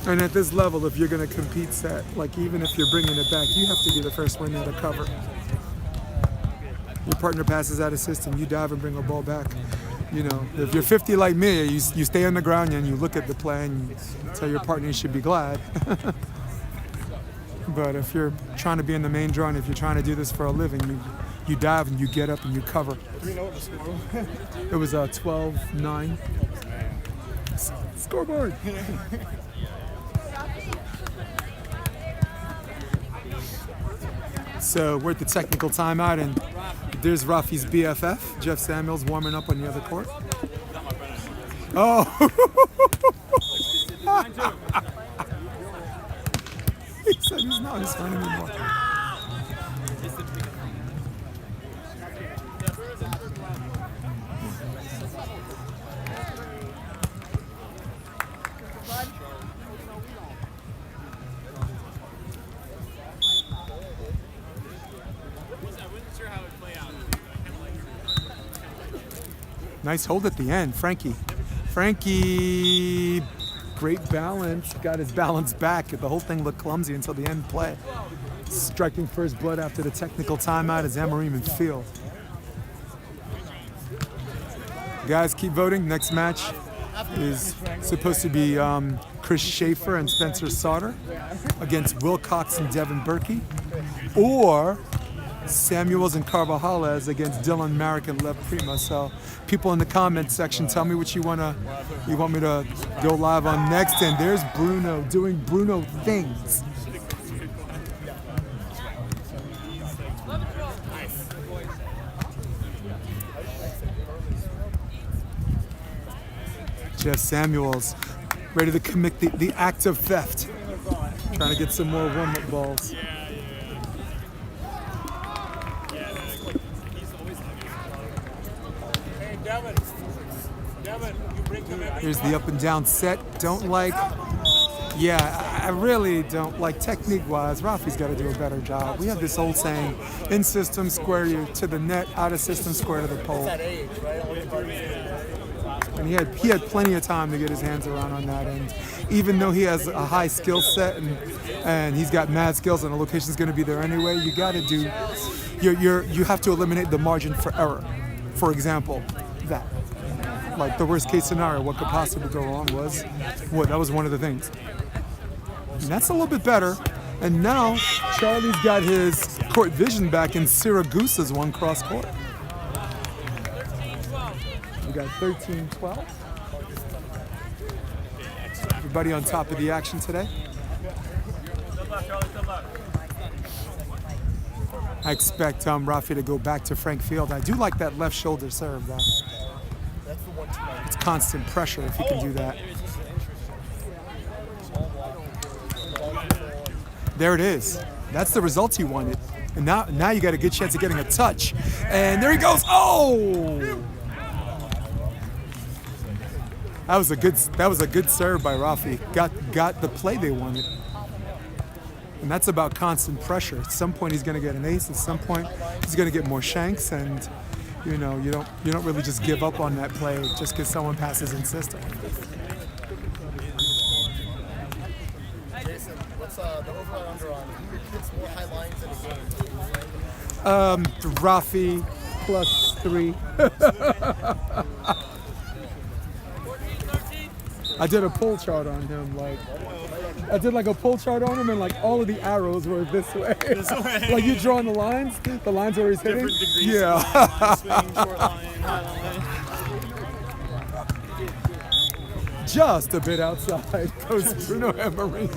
And at this level, if you're going to compete set, like even if you're bringing it back, you have to be the first one there to cover. Your partner passes out of system, you dive and bring a ball back. You know, if you're 50 like me, you stay on the ground and you look at the play and you tell your partner you should be glad. But if you're trying to be in the main draw and if you're trying to do this for a living, you dive and you get up and you cover. Do we know what the score was? It was 12-9. Scoreboard. So we're at the technical timeout, and there's Raffe's BFF, Jeff Samuels, warming up on the other court. Oh! He said he's not his friend anymore. Nice hold at the end, Frankie. Frankie, great balance, got his balance back. The whole thing looked clumsy until the end play. Striking first blood after the technical timeout is Amorim in field. Guys, keep voting. Next match is supposed to be Chris Schaefer and Spencer Sauter against Wilcox and Devin Berkey, or Samuels and Carvajales against Dylan Merrick and Lev Prima. So people in the comments section, tell me what you want me to go live on next. And there's Bruno doing Bruno things. Jeff Samuels ready to commit the act of theft. Trying to get some more warm-up balls. Here's the up and down set. Don't like, I really don't like technique-wise. Raffe's got to do a better job. We have this old saying, in system, square you to the net, out of system, square to the pole. And he had plenty of time to get his hands around on that. And even though he has a high skill set and he's got mad skills and the location's going to be there anyway, you got to do, you have to eliminate the margin for error. For example, that. Like the worst case scenario, what could possibly go wrong was, that was one of the things. And that's a little bit better. And now Charlie's got his court vision back and Siragusa's one cross court. We got 13-12. Everybody on top of the action today. I expect Raffe to go back to Frank Field. I do like that left shoulder serve, though. It's constant pressure if you can do that. There it is. That's the results you wanted. And now you got a good chance of getting a touch. And there he goes. Oh! That was a good serve by Raffe. Got the play they wanted. And that's about constant pressure. At some point he's going to get an ace. At some point he's going to get more shanks, and you don't really just give up on that play just because someone passes in system. Jason, what's the over under on who hits more high lines in a game? Raffe +3. I did a pull chart on him, a pull chart on him, and all of the arrows were this way. Like you drawing the lines where he's hitting. Yeah. Swing, short line, high line. Just a bit outside goes Bruno Amorim.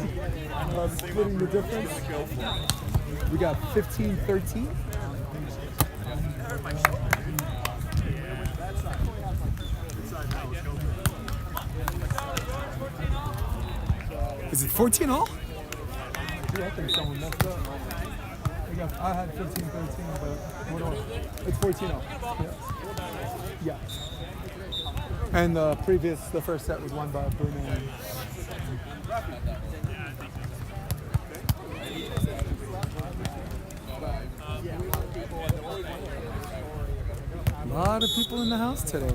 Splitting the difference. We got 15-13. Is it 14 all? Yeah, I think someone messed up. I had 15-13, but it's 14 all. Yeah. And the first set was won by Bruno. A lot of people in the house today.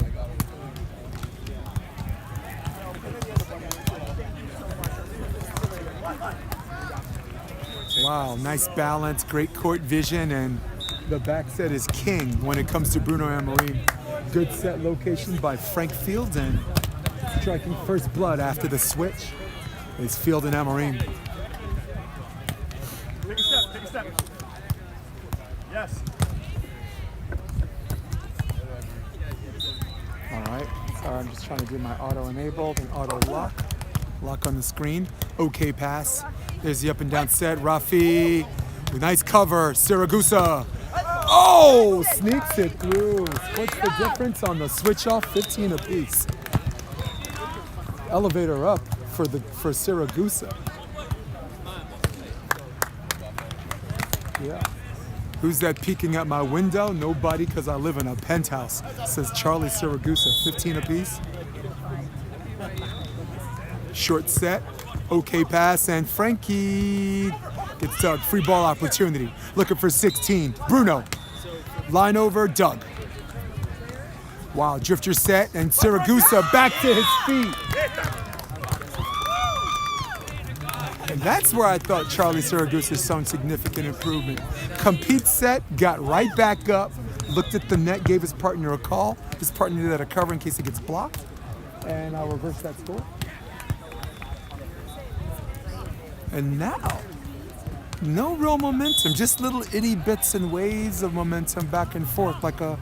Wow, nice balance, great court vision, and the back set is king when it comes to Bruno Amorim. Good set location by Frank Field, and striking first blood after the switch is Field and Amorim. Take a step, take a step. Yes. All right, sorry, I'm just trying to do my auto enabled and auto lock. Lock on the screen. Okay pass. There's the up and down set. Raffe with nice cover. Siragusa. Oh, sneaks it through. What's the difference on the switch off? 15 apiece. Elevator up for Siragusa. Yeah. Who's that peeking at my window? Nobody, because I live in a penthouse. Says Charlie Siragusa. 15 apiece. Short set. Okay pass, and Frankie gets dug. Free ball opportunity. Looking for 16. Bruno. Line over, dug. Wow, drifter set, and Siragusa back to his feet. And that's where I thought Charlie Siragusa shown significant improvement. Compete set, got right back up, looked at the net, gave his partner a call. His partner did a cover in case it gets blocked, and I'll reverse that score. And now, no real momentum, just little itty bits and waves of momentum back and forth, like a,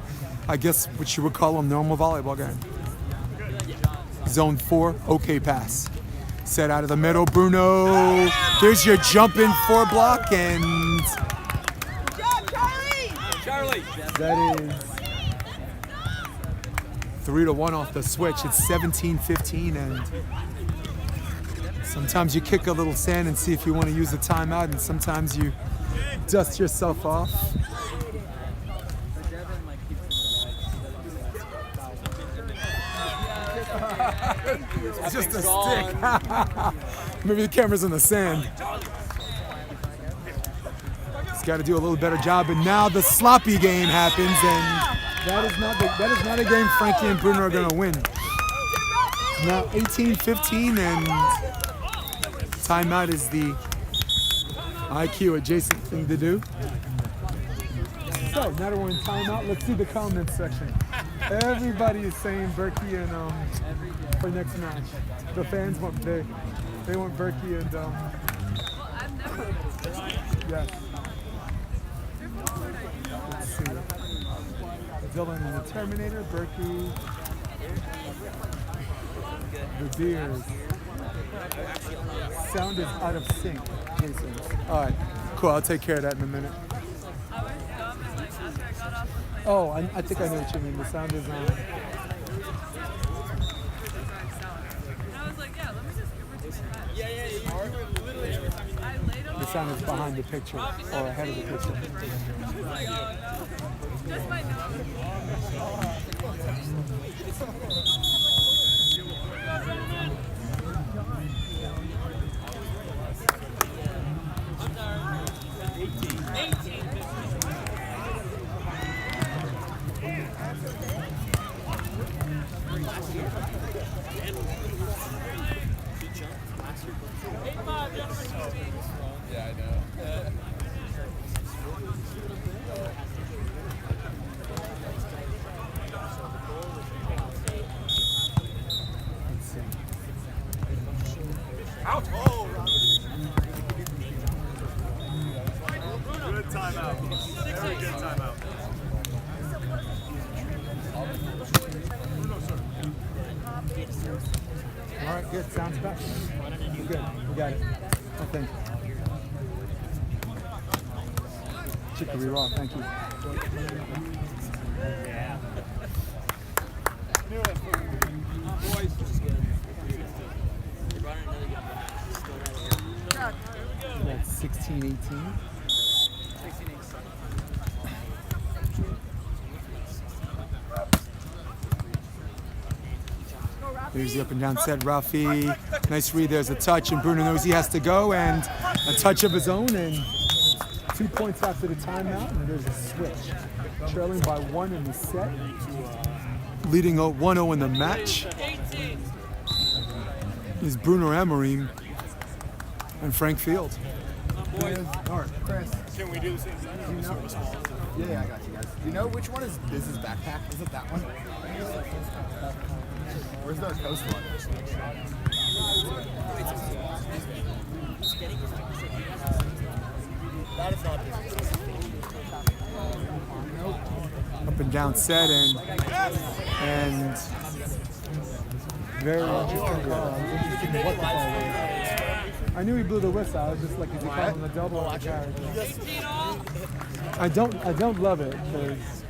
I guess what you would call a normal volleyball game. Zone 4, okay pass. Set out of the middle, Bruno. There's your jump in 4 block, and that is 3-1 off the switch. It's 17-15, and sometimes you kick a little sand and see if you want to use a timeout, and sometimes you dust yourself off. It's just a stick. Maybe the camera's in the sand. He's got to do a little better job, and now the sloppy game happens, and that is not a game Frankie and Bruno are going to win. Now 18-15, and timeout is the IQ adjacent thing to do. So now that we're in timeout, let's see the comments section. Everybody is saying Berkey and for next match. The fans want they want Berkey and yes. Let's see. Dylan and the Terminator, Berkey, the Beers. Sound is out of sync, Jason. All right, cool. I'll take care of that in a minute. Oh, I think I know what you mean. The sound is on. The sound is behind the picture or ahead of the picture. Yeah, I know. Out! Oh, good timeout. Very good timeout. All right, good. Sounds back. We're good. We got it. Oh, thank you. Chicory raw. Thank you. That's 16-18. There's the up and down set, Raffe. Nice read, there's a touch, and Bruno knows he has to go, and a touch of his own, and 2 points after the timeout, and there's a switch. Trailing by 1 in the set, leading 1-0 in the match is Bruno Amorim and Frank Field. Or Chris. Can we do the same thing? Do you know? Yeah, I got you guys. Do you know which one is Biz's backpack? Is it that one? Where's the coast one? That is not Biz's. Up and down set and very interesting call. I was interested in what the call was. I knew he blew the whistle. I was just like, is he calling a double or a carry? I don't love it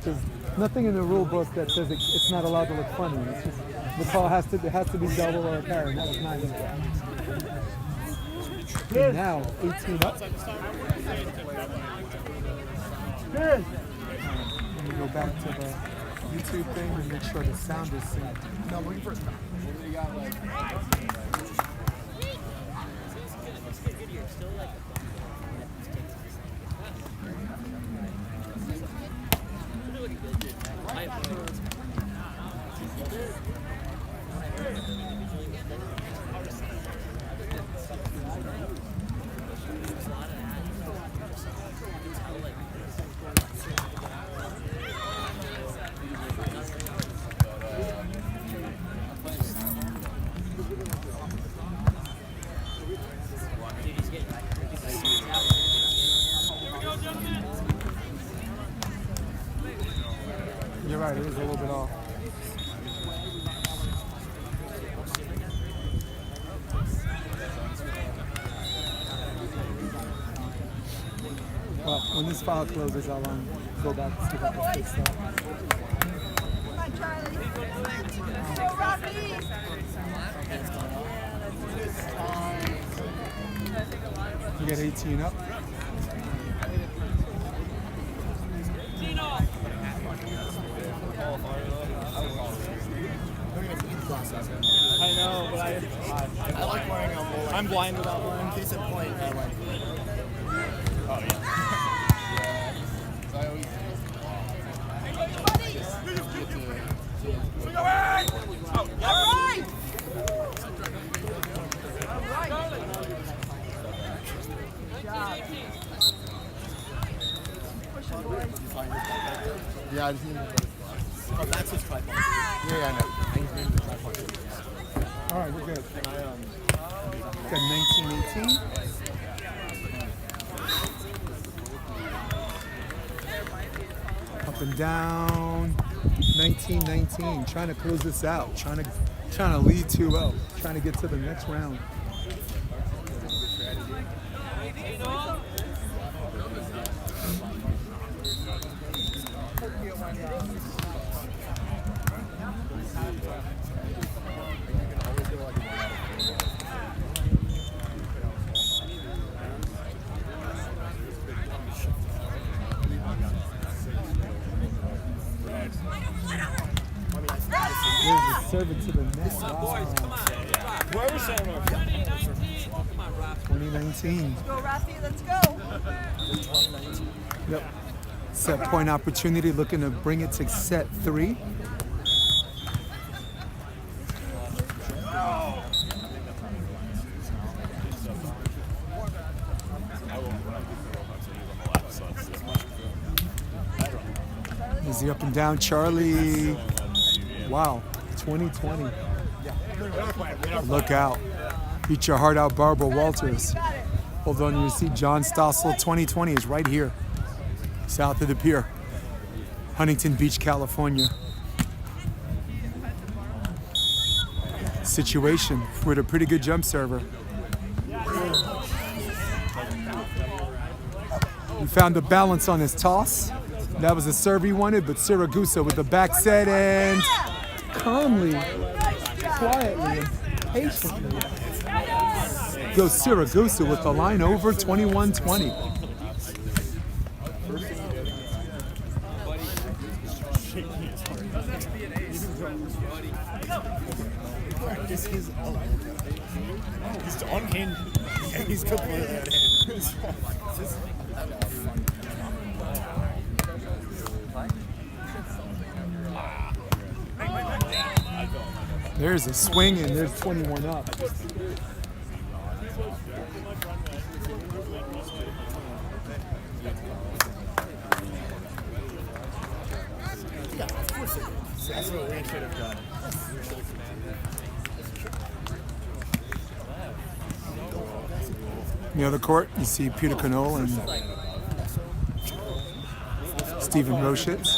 because nothing in the rule book that says it's not allowed to look funny. It's just the call has to be double or a carry. And that was not it. And now 18 up. Let me go back to the YouTube thing and make sure the sound is synced. No, I'm looking for it. You're right, it is a little bit off. Well, when this file closes, I'll go back and see if I can fix that. Come on, Charlie. Go, Raffe. You get 18 up. I know, but I like wearing a bowling. I'm blind without one. Case in point, I like. Oh yeah. I always. All right. Yeah, I just need to. Oh, that's his tripod. Yeah, I know. I just need the tripod. All right, we're good. Got 19-18. Up and down. 19-19. Trying to close this out. Trying to lead 2-0. Trying to get to the next round. Serve it to the net. Wow. 2019. Go, Raffe. Let's go. Yep. Set point opportunity, looking to bring it to set 3. Easy up and down, Charlie. Wow, 2020. Look out. Beat your heart out, Barbara Walters. Hold on, you see John Stossel 2020 is right here, south of the pier. Huntington Beach, California. Situation with a pretty good jump server. He found the balance on his toss. That was the serve he wanted, but Siragusa with the back set and calmly, quietly, and patiently goes Siragusa with the line over 21-20. He's unhinged. He's completely unhinged. There's a swing and there's 21 up. That's what we should have done. In the other court, you see Peter Canole and Stephen Roshitz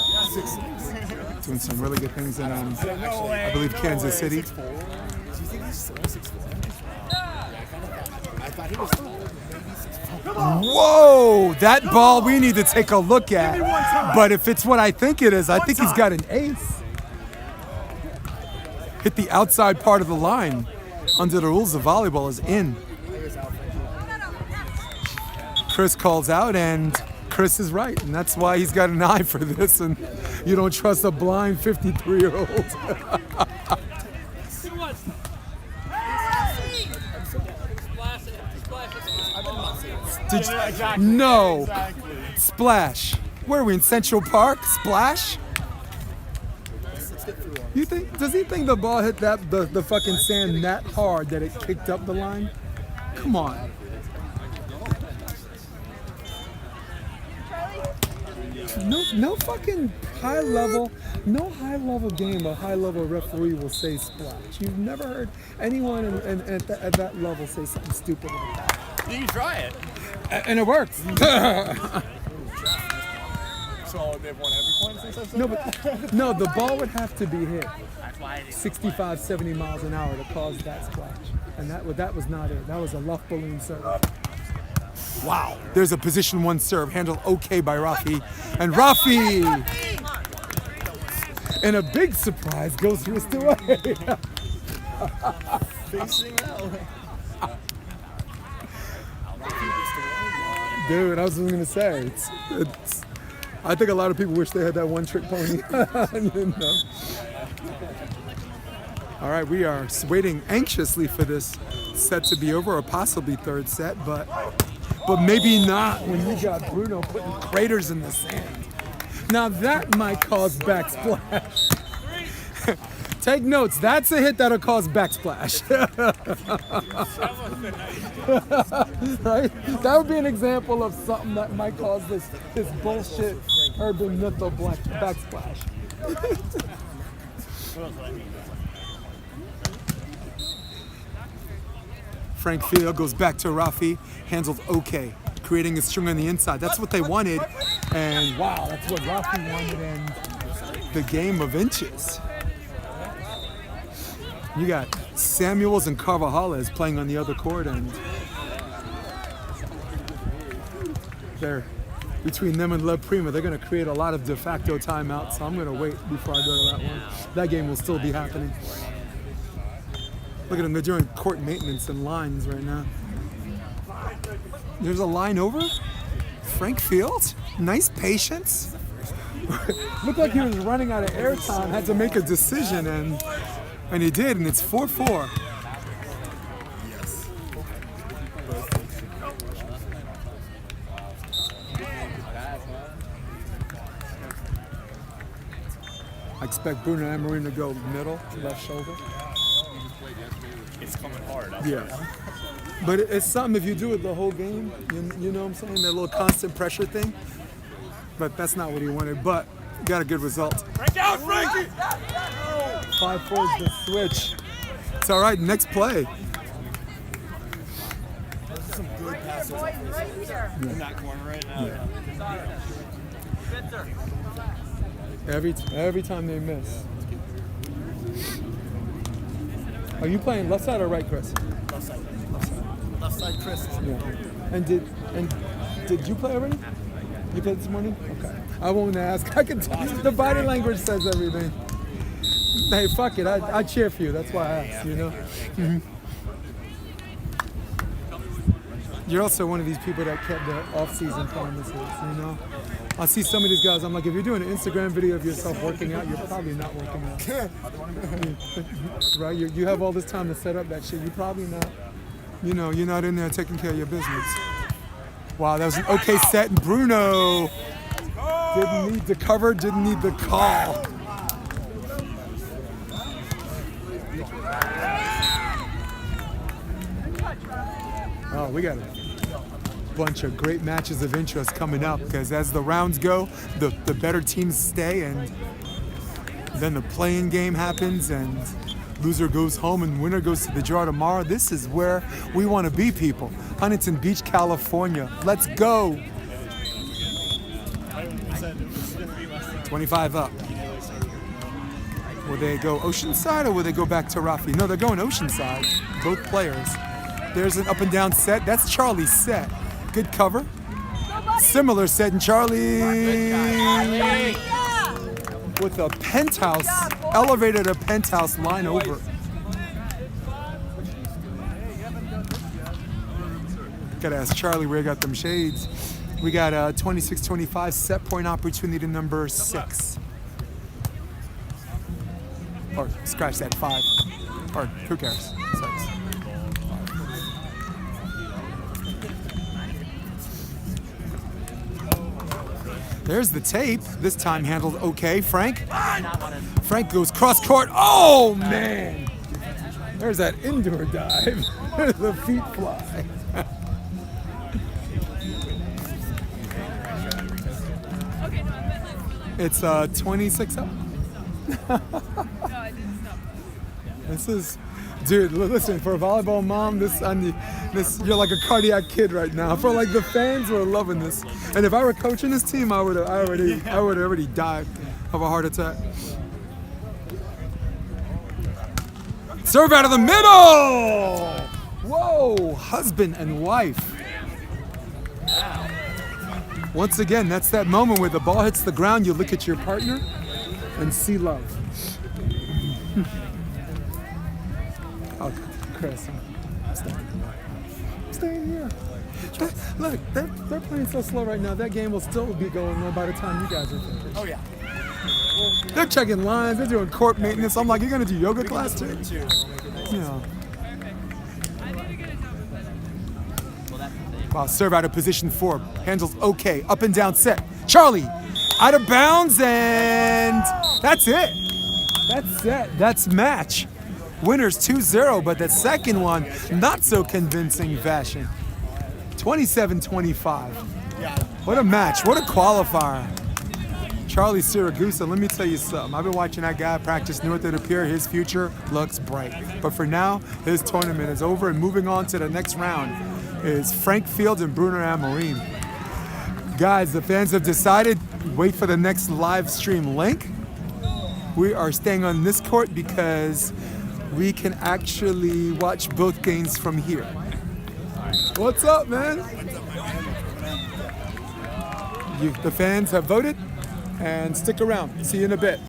doing some really good things in, I believe, Kansas City. Do you think he's still 6'4"? I thought he was Whoa! That ball we need to take a look at. But if it's what I think it is, I think he's got an ace. Hit the outside part of the line. Under the rules of volleyball is in. Chris calls out, and Chris is right, and that's why he's got an eye for this, and you don't trust a blind 53-year-old. No. Splash. Where are we, in Central Park? Splash? You think? Does he think the ball hit the fucking sand that hard that it kicked up the line? Come on. No fucking high level game, a high level referee will say splash. You've never heard anyone at that level say something stupid like that. You can try it. And it works. So they've won every point since I've said No, the ball would have to be hit 65, 70 miles an hour to cause that splash. And that was not it. That was a luff balloon serve. Wow. There's a position 1 serve handled okay by Raffe. And Raffe, in a big surprise, goes wrist away. facing out. Dude, I was going to say, it's I think a lot of people wish they had that one-trick pony. You know? All right, we are waiting anxiously for this set to be over, or possibly third set, but maybe not when you got Bruno putting craters in the sand. Now that might cause backsplash. Take notes, that's a hit that'll cause backsplash. Right? That would be an example of something that might cause this bullshit urban myth of backsplash. Frank Field goes back to Raffe, handled okay, creating a string on the inside. That's what they wanted, and wow, that's what Raffe wanted in the game of inches. You got Samuels and Carvajales playing on the other court, and they're between them and Le Prima. They're going to create a lot of de facto timeouts, so I'm going to wait before I go to that one. That game will still be happening. Look at them, they're doing court maintenance and lines right now. There's a line over. Frank Field, nice patience. Looked like he was running out of airtime, had to make a decision, and he did, and it's 4-4. Yes. I expect Bruno and Amorim to go middle, left shoulder. It's coming hard. Yeah. But it's something if you do it the whole game, you know what I'm saying? That little constant pressure thing. But that's not what he wanted, but got a good result. Break out, Frankie! 5-4 is the switch. It's all right, next play. Some good passes in that corner right now. Yeah. Every time they miss. Are you playing left side or right, Chris? Left side. Left side, Chris. Yeah. And did you play already? You played this morning? Okay. I won't ask. I can tell. The body language says everything. Hey, fuck it. I cheer for you. That's why I asked, you know? Mm-hmm. You're also one of these people that kept the off-season promises, you know? I see some of these guys, I'm like, if you're doing an Instagram video of yourself working out, you're probably not working out. Right? You have all this time to set up that shit. You're probably not, you know, you're not in there taking care of your business. Wow, that was an okay set. And Bruno didn't need the cover, didn't need the call. Oh, we got a bunch of great matches of interest coming up because as the rounds go, the better teams stay, and Then the playing game happens and loser goes home and winner goes to the draw tomorrow. This is where we want to be, people. Huntington Beach, California. Let's go. 25 up. Will they go Oceanside or will they go back to Raffe? No, they're going Oceanside, both players. There's an up and down set. That's Charlie's set. Good cover. Similar set in Charlie. With a penthouse, elevated a penthouse line over. Gotta ask Charlie where he got them shades. We got a 26-25 set point opportunity number 6. Or scratch that 5. Or who cares? 6. There's the tape. This time handled okay. Frank goes cross court. Oh man! There's that indoor dive. The feet fly. It's 26 up. This is, dude. Listen, for a volleyball mom, this you're like a cardiac kid right now. For like the fans, we're loving this. And if I were coaching this team, I would already died of a heart attack. Serve out of the middle. Whoa, husband and wife. Once again, that's that moment where the ball hits the ground, you look at your partner and see love. Oh, Chris, I'm staying here. Look, they're playing so slow right now. That game will still be going on by the time you guys are finished. Oh yeah. They're checking lines. They're doing court maintenance. I'm like, you're gonna do yoga class too? Yeah. Wow, serve out of position 4. Handles okay. Up and down set. Charlie, out of bounds, and that's it. That's set. That's match. Winners 2-0, but the second one, not so convincing fashion. 27-25. What a match. What a qualifier. Charlie Siragusa, let me tell you something. I've been watching that guy practice North of the Pier. His future looks bright. But for now, his tournament is over, and moving on to the next round is Frank Fields and Bruno Amorim. Guys, the fans have decided, wait for the next live stream link. We are staying on this court because we can actually watch both games from here. What's up, man? The fans have voted, and stick around. See you in a bit.